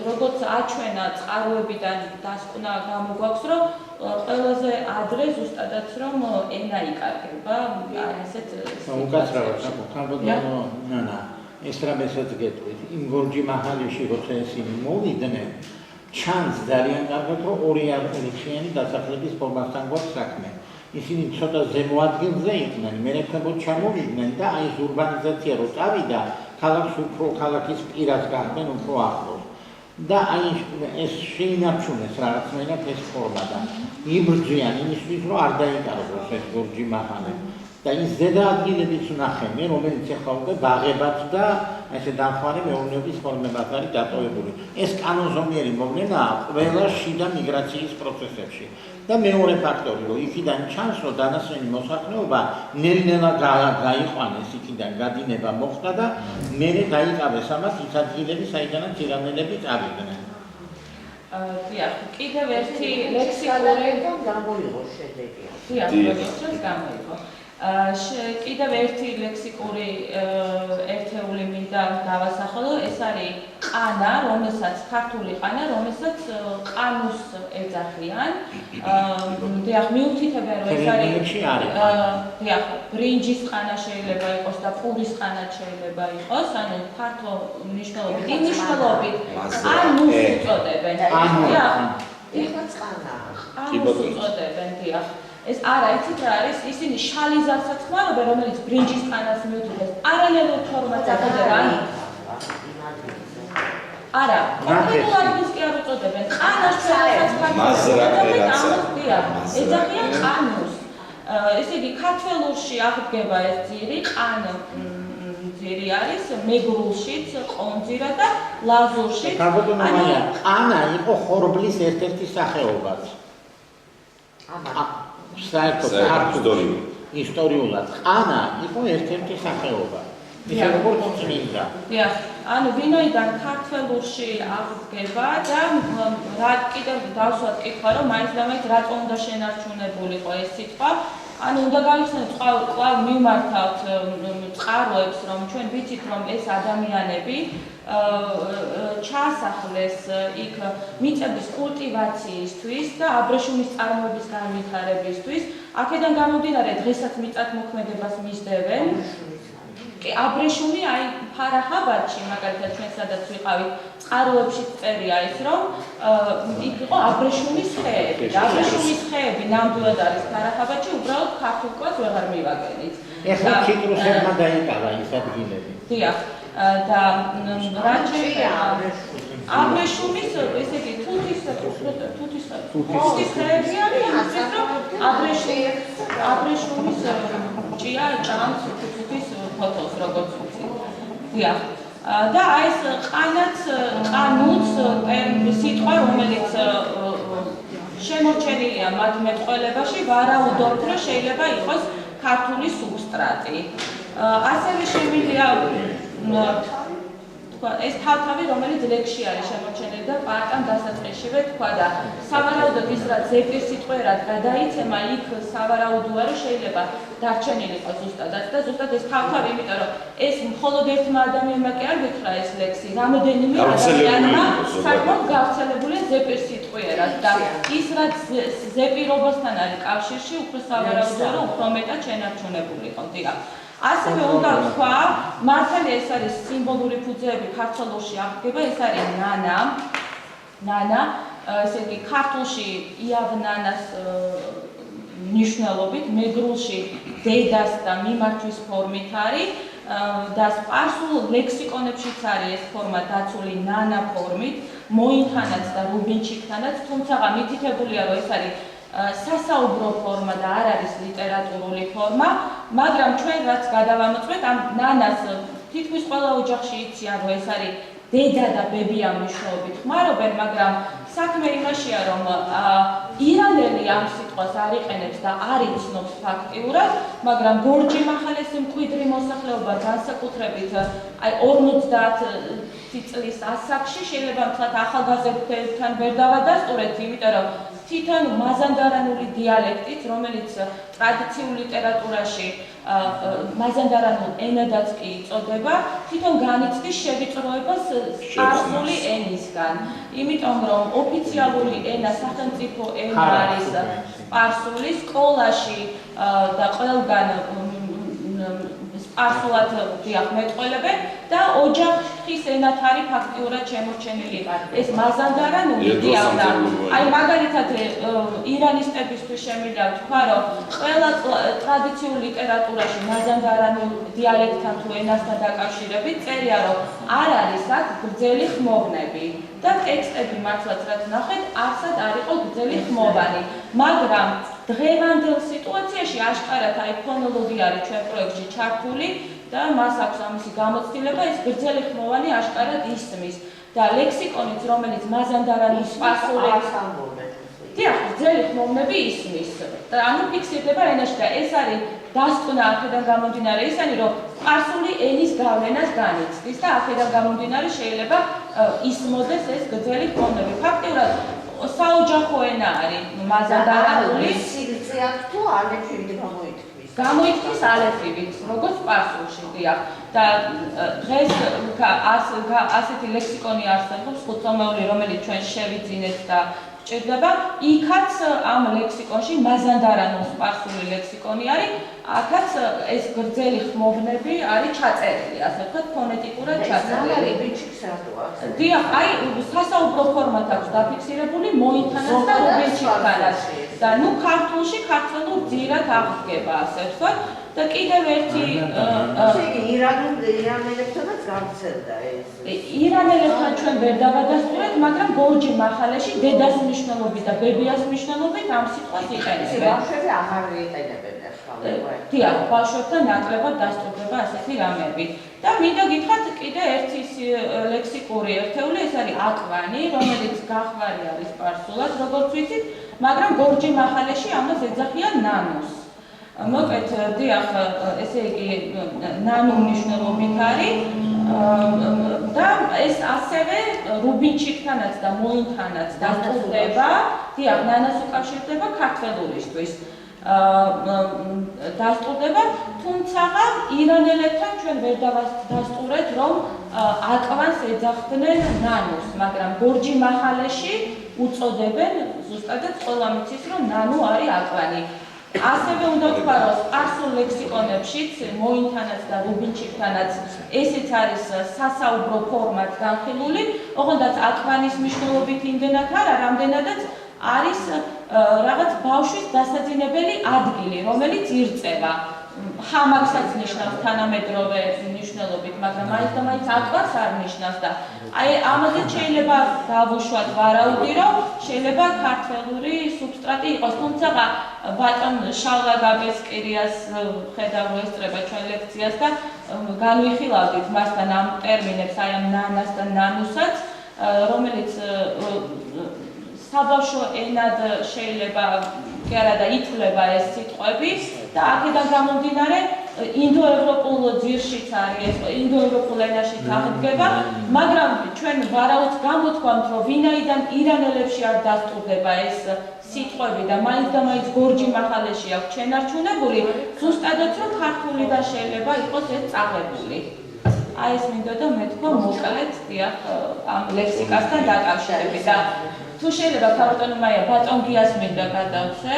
როგორც აჩვენა წყაროებიდან დასკვნა გამოგვაქვს, რომ ყველაზე ადრე ზუსტადაც რომ ენა იკარგება ასეთ უკაცრავად ქალბატონო ნანა ეს რამესაც გეტყვით იმ გორჯი მაჰალიში როცა ისინი მოვიდნენ ჩანს ძალიან კარგად რომ ორი არქიტექტურული დასახლების ფორმასთან გვაქვს საქმე ისინი ცოტა ზემო ადგილზე იყვნენ მერექნებოდ ჩამოვიდნენ და აი ეს ურბანიზაცია რო წავიდა ქალაქს უფრო ქალაქის პირას გახდნენ უფრო ახლოს და აი ეს შეინარჩუნეს რაღაცნაირად ეს ფორმა და იბრძვიან იმისთვის რომ არ დაიკარგოს ეს გორჯი მაჰალი და ის ზედა ადგილებიც ვნახე მე რომელიც ახლა უკვე ბაღებად და ესე დამხმარე მეურნეობის ფორმებად არის დატოვებული ეს კანონზომიერი მოვლენაა ყველა შიდა მიგრაციის პროცესებში და მეორე ფაქტორი რომ იქიდან ჩანს რომ დანარჩენი მოსახლეობა ნელ-ნელა გაიყვანეს იქიდან გადინება მოხდა და მერე დაიკავეს ამას ის ადგილები საიდანაც ირანელები წავიდნენ დიახ, კიდევ ერთი ლექსიკური გამოიღო შედეგი. დიახ, როგორც გამოიღო. კიდევ ერთი ლექსიკური ერთეული მინდა დავასახელო, ეს არის ყანა, რომელსაც ქართული ყანა, რომელსაც ყანუს ეძახიან. დიახ, მიუთითებენ რომ ეს არის დიახ, ბრინჯის ყანა შეიძლება იყოს და პურის ყანა შეიძლება იყოს, ანუ ქართულ მნიშვნელობით, იმ მნიშვნელობით ყანუს უწოდებენ. დიახ, ეხლა ყანა. ყანუს უწოდებენ, დიახ. ეს არა, იცით რა არის, ისინი შალი ზარსაც ხმარობენ, რომელიც ბრინჯის ყანას მიუთითებს. არანაირ ფორმატს აყენებენ. არა, კონკრეტულ ადგილს კი არ უწოდებენ. ყანას ჩვენაც ქართულში ეძახიან ყანუს. ესე იგი, ქართველურში აღდგება ეს ძირი, ყანა ძირი არის, მეგრულშიც ყონძირა და ლაზურშიც. ქაბოდონია, ყანა იყო ხორბლის ერთ-ერთი სახეობაც. საერთოდ ისტორიულად ყანა იყო ერთ-ერთი სახეობა. ისე როგორც წმინდა. დიახ, ანუ ვინაიდან ქართველურში აღდგება და რა კიდევ დავსვათ კითხვა, რომ მაინც და მაინც რატომ უნდა შენარჩუნებულიყო ეს სიტყვა. ანუ უნდა გავიხსენოთ კვლავ მივმართავთ წყაროებს, რომ ჩვენ ვიცით, რომ ეს ადამიანები ჩაასახლეს იქ მიწების კულტივაციისთვის და აბრეშუმის წარმოების განვითარებისთვის. აქედან გამომდინარე, დღესაც მიწათმოქმედებას მისდევენ. აბრეშუმი აი ფარაჰაბადში, მაგალითად ჩვენ სადაც ვიყავით, წყაროებში წერია ის, რომ იქ იყო აბრეშუმის ხეები. აბრეშუმის ხეები ნამდვილად არის ფარაჰაბადში, უბრალოდ ქართულ კვას ვეღარ მივაგენით. ეხლა ციტრუსებმა დაიკავა ის ადგილები. დიახ, და რა შეიძლება აბრეშუმის, ესე იგი, თუთის ხეები არის, ისეთ რომ აბრეშუმის ჭია ჭამს თუთის ფოთოს, როგორც ვიცი. დიახ. და აი ეს ყანაც, ყანუც სიტყვა, რომელიც შემორჩენილია მათ მეტყველებაში, ვარაუდობთ, რომ შეიძლება იყოს ქართული სუბსტრატი. ასევე შემიძლია ეს თავთავი, რომელიც ლექსში არის შემორჩენილი და პარტამ დასაწყისშივე თქვა და სავარაუდოდ ის რაც ზეპირ სიტყვერად გადაიცემა, იქ სავარაუდოა, რომ შეიძლება დარჩენილი იყოს ზუსტადაც და ზუსტად ეს თავთავი, იმიტომ რომ ეს მხოლოდ ერთმა ადამიანმა კი არ გითხრა ეს ლექსი, რამოდენიმე ადამიანმა საკმაოდ გავრცელებულია ზეპირ სიტყვერად და ის რაც ზეპირობასთან არის კავშირში, უფრო სავარაუდოა, რომ უფრო მეტად შენარჩუნებული იყო. დიახ. ასევე უნდა ვთქვა, მართალია ეს არის სიმბოლური ფუძეები ქართულში აღდგება, ეს არის ნანა, ესე იგი ქართულში იავნანას ნიშნულობით, მეგრულში დედას და მიმართვის ფორმით არის და სპარსულ ლექსიკონებშიც არის ეს ფორმა დაცული ნანა ფორმით, მოინთანაც და რუბინჩიკთანაც, თუმცა მითითებულია, რომ ეს არის სასაუბრო ფორმა და არ არის ლიტერატურული ფორმა, მაგრამ ჩვენ რაც გადავამოწმეთ, ამ ნანას თითქმის ყველა ოჯახში იციან, რომ ეს არის დედა და ბებია მნიშვნელობით ხმარობენ, მაგრამ საქმე იმაშია, რომ ირანელი ამ სიტყვას არ იყენებს და არ იცნობს ფაქტიურად, მაგრამ გორჯი მახალეს მკვიდრი მოსახლეობა განსაკუთრებით აი 50 წლის ასაკში შეიძლება თქვათ ახალგაზრდებთან ვერ დავადასტურეთ, იმიტომ რომ თვითონ მაზანდარანული დიალექტით, რომელიც ტრადიციულ ლიტერატურაში მაზანდარანულ ენადაც კი იწოდება, თვითონ განიცდის შევიწროებას სპარსული ენისგან. იმიტომ რომ ოფიციალური ენა სახელმწიფო ენა არის სპარსული, სკოლაში და ყველგან სპარსულად მეტყველებენ და ოჯახის ენად არის ფაქტიურად შემორჩენილი. ეს მაზანდარანული დიალექტი. აი მაგალითად ირანისტებისთვის შემიძლია ვთქვა, რომ ყველა ტრადიციულ ლიტერატურაში მაზანდარანულ დიალექტთან თუ ენასთან დაკავშირებით წერია, რომ არ არის აქ გრძელი ხმოვნები და ტექსტები მართლაც რაც ნახეთ, არსად არ იყო გრძელი ხმოვანი, მაგრამ დღევანდელ სიტუაციაში აშკარად აი ფონოლოგია არის ჩვენ პროექტში ჩართული და მას აქვს ამისი გამოცდილება, ეს გრძელი ხმოვანი აშკარად ისმის და ლექსიკონიც, რომელიც მაზანდარანის სპარსულებს დიახ, გრძელი ხმოვნები ისმის. ანუ ფიქსირდება ენაში და ეს არის დასკვნა აქედან გამომდინარე ისანი, რომ სპარსული ენის გავლენას განიცდის და აქედან გამომდინარე შეიძლება ისმოდეს ეს გრძელი ხმოვნები. ფაქტიურად საოჯახო ენა არის მაზანდარანული. სიგრძე აქვს თუ ალეფივით გამოითქმის? გამოითქმის ალეფივით, როგორც სპარსულში, დიახ. და დღეს ასეთი ლექსიკონი არსებობს, ხუთწლოვანი, რომელიც ჩვენ შევიძინეთ და ჭირდება, იქაც ამ ლექსიკონში მაზანდარანულ სპარსული ლექსიკონი არის, აქაც ეს გრძელი ხმოვნები არის ჩაწერილი, ასე ვთქვათ, ფონეტიკურად ჩაწერილი. დიახ, აი სასაუბრო ფორმად აქვს დაფიქსირებული მოითანაც და რუბინჩიკთანაც. და ნუ ქართულში ქართველურ ძირად აღდგება, ასე ვთქვათ. და კიდევ ერთი ირანელებთანაც გავრცელდა ეს. ირანელებთან ჩვენ ვერ დავადასტურეთ, მაგრამ გორჯი მახალეში დედას მნიშვნელობით და ბებიას მნიშვნელობით ამ სიტყვას იყენებენ. ბავშვები აღარ იყენებენ ახლა. დიახ, ბავშვებთან ნაკლებად დასტურდება ასეთი რამები. და მინდა გითხრათ კიდე ერთი ლექსიკური ერთეული, ეს არის აკვანი, რომელიც გახვარი არის სპარსულად, როგორც ვიცით, მაგრამ გორჯი მახალეში ამას ეძახიან ნანოს. მოკლედ, დიახ, ესე იგი ნანო მნიშვნელობით არის და ეს ასევე რუბინჩიკთანაც და მოინთანაც დასტურდება, დიახ, ნანას უკავშირდება ქართველურისთვის. დასტურდება, თუმცა ირანელებთან ჩვენ ვერ დავასტურეთ, რომ აკვანს ეძახდნენ ნანოს, მაგრამ გორჯი მახალეში უწოდებენ, ზუსტადაც ყველა მიცის, რომ ნანო არის აკვანი. ასევე უნდა ვთქვა, რომ სპარსულ ლექსიკონებშიც მოინთანაც და რუბინჩიკთანაც ესეც არის სასაუბრო ფორმად განხილული, ოღონდაც აკვანის მნიშვნელობით იმდენად არა, რამდენადაც არის რაღაც ბავშვის დასაძინებელი ადგილი, რომელიც ირწევა. ჰამაკსაც ნიშნავს თანამედროვე მნიშვნელობით, მაგრამ მაინც და მაინც აკვანს არ ნიშნავს და აი ამაზე შეიძლება დავუშვათ ვარაუდი, რომ შეიძლება ქართველური სუბსტრატი იყოს, თუმცა ბატონ შალვა გაბესკირიას ხედავ რომ ესწრება ჩვენ ლექციას და განვიხილავდით მასთან ამ ტერმინებს, აი ამ ნანას და ნანუსაც, რომელიც საბავშვო ენად შეიძლება კი არა და ითვლება ეს სიტყვები და აქედან გამომდინარე ინდოევროპულ ძირშიც არის, ინდოევროპულ ენაშიც აღდგება, მაგრამ ჩვენ ვარაუდს გამოთქვამთ, რომ ვინაიდან ირანელებში არ დასტურდება ეს სიტყვები და მაინც გორჯი მახალეში აქვს შენარჩუნებული, ზუსტადაც რომ ქართულიდან შეიძლება იყოს ეს წაღებული. აი ეს მინდოდა მეთქვა მოკლედ დიახ ამ ლექსიკასთან დაკავშირებით და თუ შეიძლება ქართული მაია ბატონ გიას მინდა გადავცე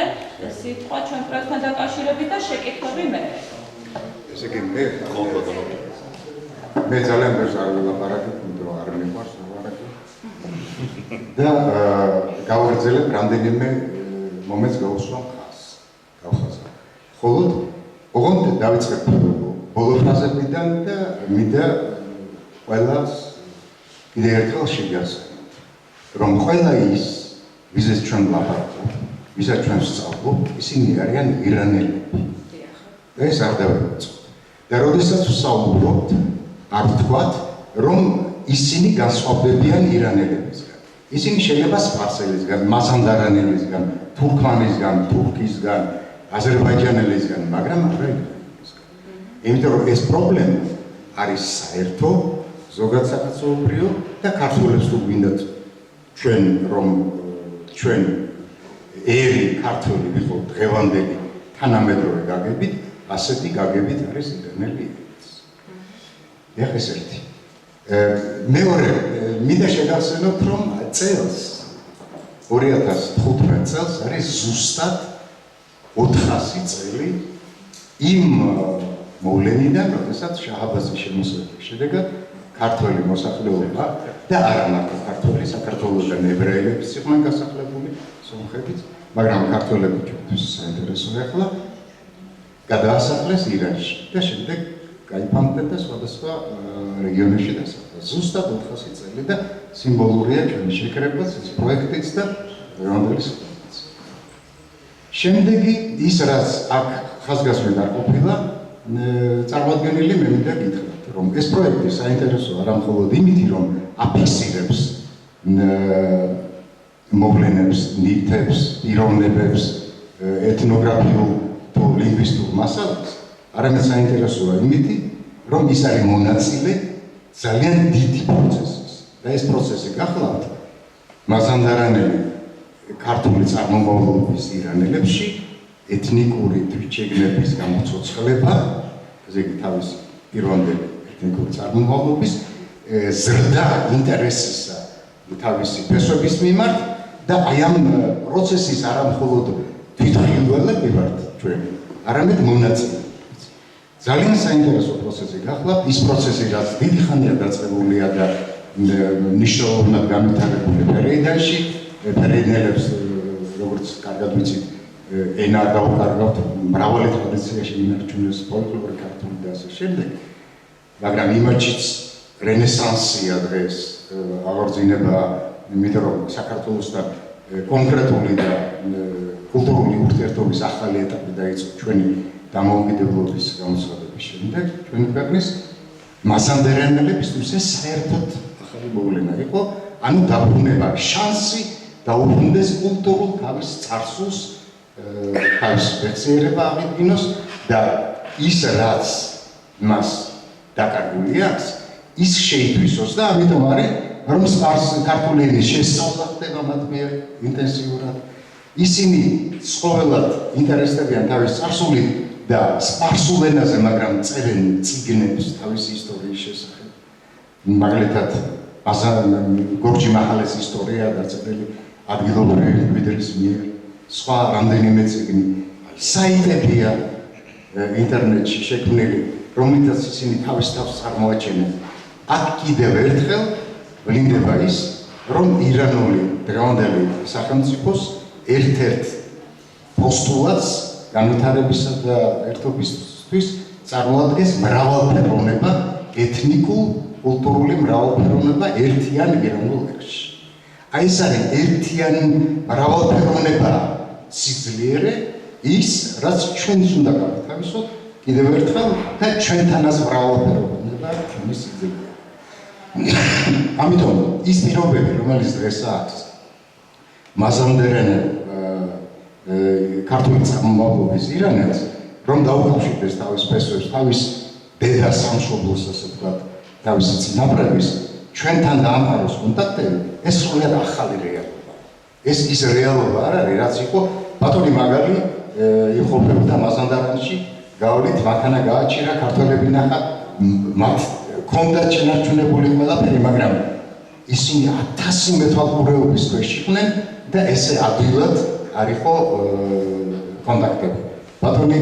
სიტყვა ჩვენ პროექტთან დაკავშირებით და შეკითხვები მე. ესე იგი მე ძალიან ბევრს არ ვილაპარაკებ, იმიტომ რომ არ მიყვარს ლაპარაკი. და გავაგრძელებ რამდენიმე მომენტს გავუსვამ ხას. ხოლო ოღონდ დავიწყებ ბოლო ფრაზებიდან და მინდა ყველას კიდევ ერთხელ შეგასწრებთ, რომ ყველა ის, ვიზეც ჩვენ ვლაპარაკობთ, ვისაც ჩვენ ვსწავლობ, ისინი არიან ირანელები. ეს არ დავიწყოთ. და როდესაც ვსაუბრობთ, არ ვთქვათ, რომ ისინი განსხვავდებიან ირანელებისგან. ისინი შეიძლება სპარსელისგან, მაზანდარანელისგან, თურქმანისგან, თურქისგან, აზერბაიჯანელისგან, მაგრამ არა ირანელებისგან. იმიტომ რომ ეს პრობლემა არის საერთო, ზოგად საქართველოსობრივ და ქართველებს თუ გვინდათ ჩვენ რომ ჩვენ ერი ქართველი ვიყოთ დღევანდელი თანამედროვე გაგებით, ასეთი გაგებით არის ირანელი ერიც. ეხლა ეს ერთი. მეორე, მინდა შეგახსენოთ, რომ წელს 2015 წელს არის ზუსტად 400 წელი იმ მოვლენიდან, როდესაც შაჰ-აბასის შემოსევების შედეგად ქართველი მოსახლეობა და არა მარტო ქართველი, საქართველოსთან ებრაელებს იყვნენ გასახლებული სომხებიც, მაგრამ ქართველები ჩვენთვის საინტერესოა ახლა გადაასახლეს ირანში და შემდეგ გაიფანტა და სხვადასხვა რეგიონებში დასახლდა. ზუსტად 400 წელი და სიმბოლურია ჩვენი შეკრებაც, ეს პროექტიც და რევანდელი სიტუაცია. შემდეგი ის რაც აქ ხაზგასმით არ ყოფილა წარმოადგენილი მე მინდა გითხრათ, რომ ეს პროექტი საინტერესოა არა მხოლოდ იმით, რომ აფიქსირებს მოვლენებს, ნივთებს, პიროვნებებს, ეთნოგრაფიულ თუ ლინგვისტურ მასალას, არამედ საინტერესოა იმით, რომ ის არის მონაწილე ძალიან დიდი პროცესის. და ეს პროცესი გახლავთ მაზანდარანელი ქართული წარმომავლობის ირანელებში ეთნიკური თვითშეგნების გამოცოცხლება, ესე იგი თავის პირვანდელი ეთნიკური წარმომავლობის ზრდა ინტერესისა თავისი ფესვების მიმართ და აი ამ პროცესის არა მხოლოდ თვითმხილველები ვართ ჩვენ, არამედ მონაწილე. ძალიან საინტერესო პროცესი გახლავთ, ის პროცესი, რაც დიდი ხანია დაწყებულია და მნიშვნელოვნად განვითარებული პერიოდში, პერიოდელებს, როგორც კარგად ვიცით, ენა დაუკარგავთ, მრავალი ტრადიციაში ინარჩუნეს ფოლკლორი ქართული და ასე შემდეგ. მაგრამ იმაჩიც რენესანსია დღეს აღორძინება, იმიტომ რომ საქართველოსთან კონკრეტული და კულტურული ურთიერთობის ახალი ეტაპი დაიწყო ჩვენი დამოუკიდებლობის გამოცხადების შემდეგ, ჩვენი ქვეყნის მაზანდარანელებისთვის ეს საერთოდ ახალი მოვლენა იყო, ანუ დაბრუნება, შანსი დაუბრუნდეს კულტურულ თავის წარსულს, თავის ვეხსიერება აღიდგინოს და ის რაც მას დაკარგული აქვს, ის შეითვისოს და ამიტომ არის, რომ ქართული ენის შესწავლა ხდება მათ მიერ ინტენსიურად. ისინი ცხოველად ინტერესდებიან თავის წარსულით და სპარსულ ენაზე, მაგრამ წერენ წიგნებს თავისი ისტორიის შესახებ. მაგალითად, გორჯი მაჰალეს ისტორია დაწერილი ადგილობრივი მკვიდრის მიერ, სხვა რამდენიმე წიგნი. საიტებია ინტერნეტში შექმნილი, რომლითაც ისინი თავის თავს წარმოაჩენენ. აქ კიდევ ერთხელ ვლინდება ის, რომ ირანული დღევანდელი სახელმწიფოს ერთ-ერთ პოსტულატს განვითარებისა და ერთობისთვის წარმოადგენს მრავალფეროვნება, ეთნიკურ, კულტურული მრავალფეროვნება ერთიან ირანულ ერში. აი ეს არის ერთიანი მრავალფეროვნება სიძლიერე, ის, რაც ჩვენს უნდა გავითავისოთ კიდევ ერთხელ და ჩვენთანაც მრავალფეროვნება ჩვენი სიძლიერე. ამიტომ ის პირობები, რომელიც დღეს აქვს მაზანდარანელ ქართული წარმომავლობის ირანელს, რომ დაუკავშირდეს თავის ფესვებს, თავის დედა სამშობლოს, ასე ვთქვათ, თავისი წინაპრების, ჩვენთან დაამყაროს კონტაქტები, ეს სრულიად ახალი რეალობა. ეს ის რეალობა არ არის, რაც იყო ბატონი მაგალი იმყოფებოდა მაზანდარანში, გავლით, მათანა გააჩერა, ქართველები ნახა, მათ ჰქონდათ შენარჩუნებული ყველაფერი, მაგრამ ისინი 1000 მეთვალყურეობის ქვეშ იყვნენ და ესე ადვილად არ იყო კონტაქტები. ბატონი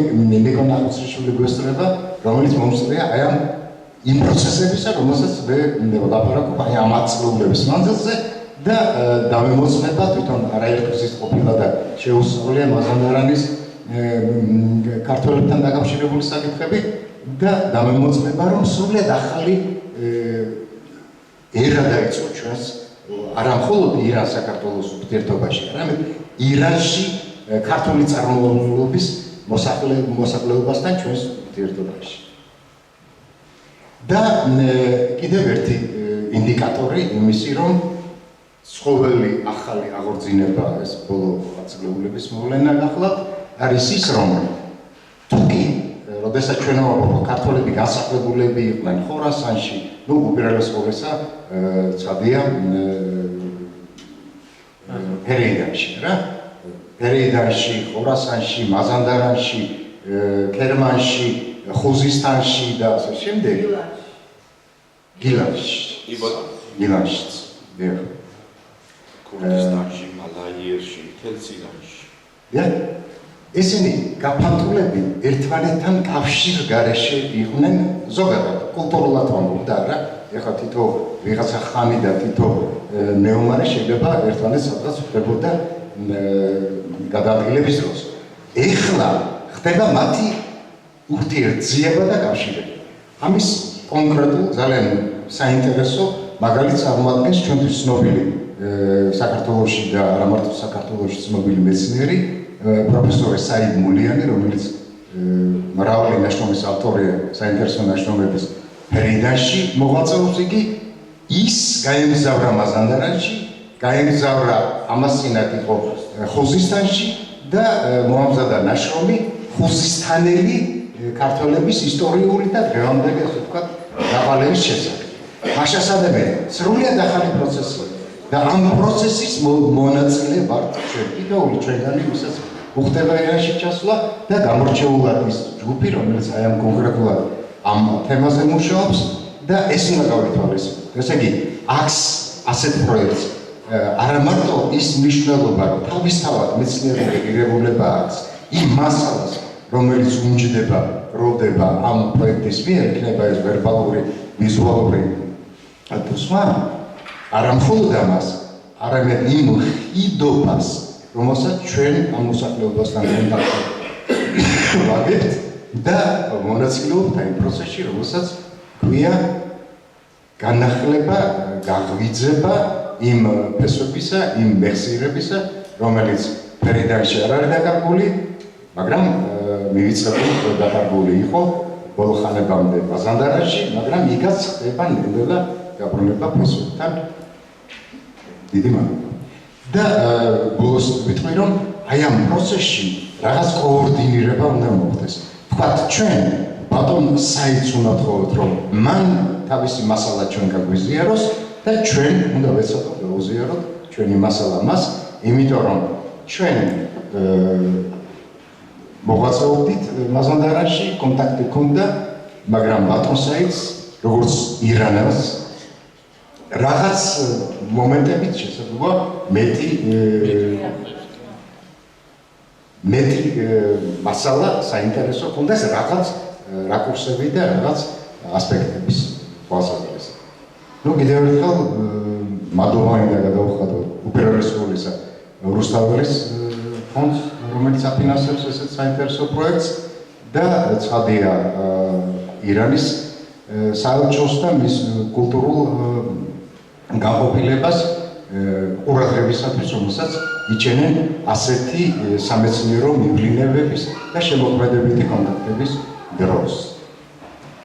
ნიკონ ახალცრიშვილი გვესწრება, რომელიც მომსწრია აი ამ იმ პროცესებისა, რომელსაც მე ვლაპარაკობ აი ამ 10 წლების მანძილზე და დავემოწმება თვითონ არაერთგზის ყოფილა და შეუსწავლია მაზანდარანის ქართველებთან დაკავშირებული საკითხები და დამემოწმება, რომ სრულიად ახალი ერა დაიწყო ჩვენს არა მხოლოდ ირან-საქართველოს ურთიერთობაში, არამედ ირანში ქართული წარმომავლობის მოსახლეობასთან ჩვენს ურთიერთობაში. და კიდევ ერთი ინდიკატორი იმისი, რომ ცხოველი ახალი აღორძინება ეს ბოლო ათწლეულების მოვლენა გახლავთ, არის ის, რომ თუკი როდესაც ჩვენო ქართველები გასახლებულები იყვნენ ხორასანში, უპირველეს ყოვლისა ცხადია პერიიდანში რა. პერიიდანში, ხორასანში, მაზანდარანში, კერმანში, ხუზისტანში და ასე შემდეგ. გილანში. გილანშიც. დიახ. ქურთისტანში, მალაიერში, თელციგანში. დიახ. ესენი გაფანტულები ერთმანეთთან კავშირგარეშე იყვნენ ზოგადად კულტურულად ვამბობ და არა ეხლა თითო ვიღაცა ხანი და თითო მეომარი შეიძლება ერთმანეთს სადღაც ხვდებოდა გადაადგილების დროს. ეხლა ხდება მათი ურთიერთძიება და კავშირები. ამის კონკრეტულ ძალიან საინტერესო მაგალითს წარმოადგენს ჩვენთვის ცნობილი საქართველოში და არა მარტო საქართველოში ცნობილი მეცნიერი პროფესორი საიდ მულიანი, რომელიც მრავალი ნაშრომის ავტორია საინტერესო ნაშრომების ფერიდანში მოღვაწეობს იგი, ის გაემგზავრა მაზანდარანში, გაემგზავრა ამასინად იყო ხუზისტანში და მოამზადა ნაშრომი ხუზისტანელი ქართველების ისტორიული და დღევანდელი ასე ვთქვათ დავალების შესახებ. მაშასადები სრულიად ახალი პროცესია და ამ პროცესის მონაწილე ვართ ჩვენ კიდეული ჩვენგანი, ვისაც უხდება ირანში ჩასვლა და გამორჩეულად ის ჯგუფი, რომელიც აი ამ კონკრეტულად ამ თემაზე მუშაობს და ეს უნდა გავითვალისწინოთ. ესე იგი, აქვს ასეთ პროექტს არა მარტო ის მნიშვნელობა, რომ თავისთავად მეცნიერული ღირებულება აქვს იმ მასალას, რომელიც უმჯდება, როდება ამ პროექტის მიერ, იქნება ეს ვერბალური, ვიზუალური ატმოსფერო, არა მხოლოდ ამას, არამედ იმ ხიდობას, რომელსაც ჩვენ ამ მოსახლეობასთან კონტაქტი ვაგებთ და მონაწილეობთ იმ პროცესში, რომელსაც ქვია განახლება, გაღვიძება იმ ფესვებისა, იმ მეხსიერებისა, რომელიც ფერიდანში არ არის დაკარგული, მაგრამ მივიწყებული დაკარგული იყო ბოლო ხანებამდე მაზანდარანში, მაგრამ იქაც ხდება ნელ-ნელა გაბრუნება ფესვებთან. დიდი მადლობა. და ბოლოს ვიტყვი, რომ აი ამ პროცესში რაღაც კოორდინირება უნდა მოხდეს. ვთქვათ, ჩვენ ბატონ საიდს უნდა ვთხოვოთ, რომ მან თავისი მასალა ჩვენ გაგვიზიაროს და ჩვენ უნდა ვეცადოთ გავუზიაროთ ჩვენი მასალა მას, იმიტომ რომ ჩვენ მოღვაწეობდით მაზანდარანში, კონტაქტი ჰქონდა, მაგრამ ბატონ საიდს, როგორც ირანელს, რაღაც მომენტებით შესაძლოა მეტი მასალა საინტერესო ჰქონდეს რაღაც რაკურსები და რაღაც ასპექტების თვალსაზრისით. კიდევ ერთხელ მადლობა მინდა გადავუხადო უპირველეს ყოვლისა რუსთაველის ფონდს, რომელიც აფინანსებს ესეთ საინტერესო პროექტს და ცხადია ირანის საელჩოს და მის კულტურულ განყოფილებას ყურადღებისათვის, რომელსაც იჩენენ ასეთი სამეცნიერო მივლინებების და შემოქმედებითი კონტაქტების დროს.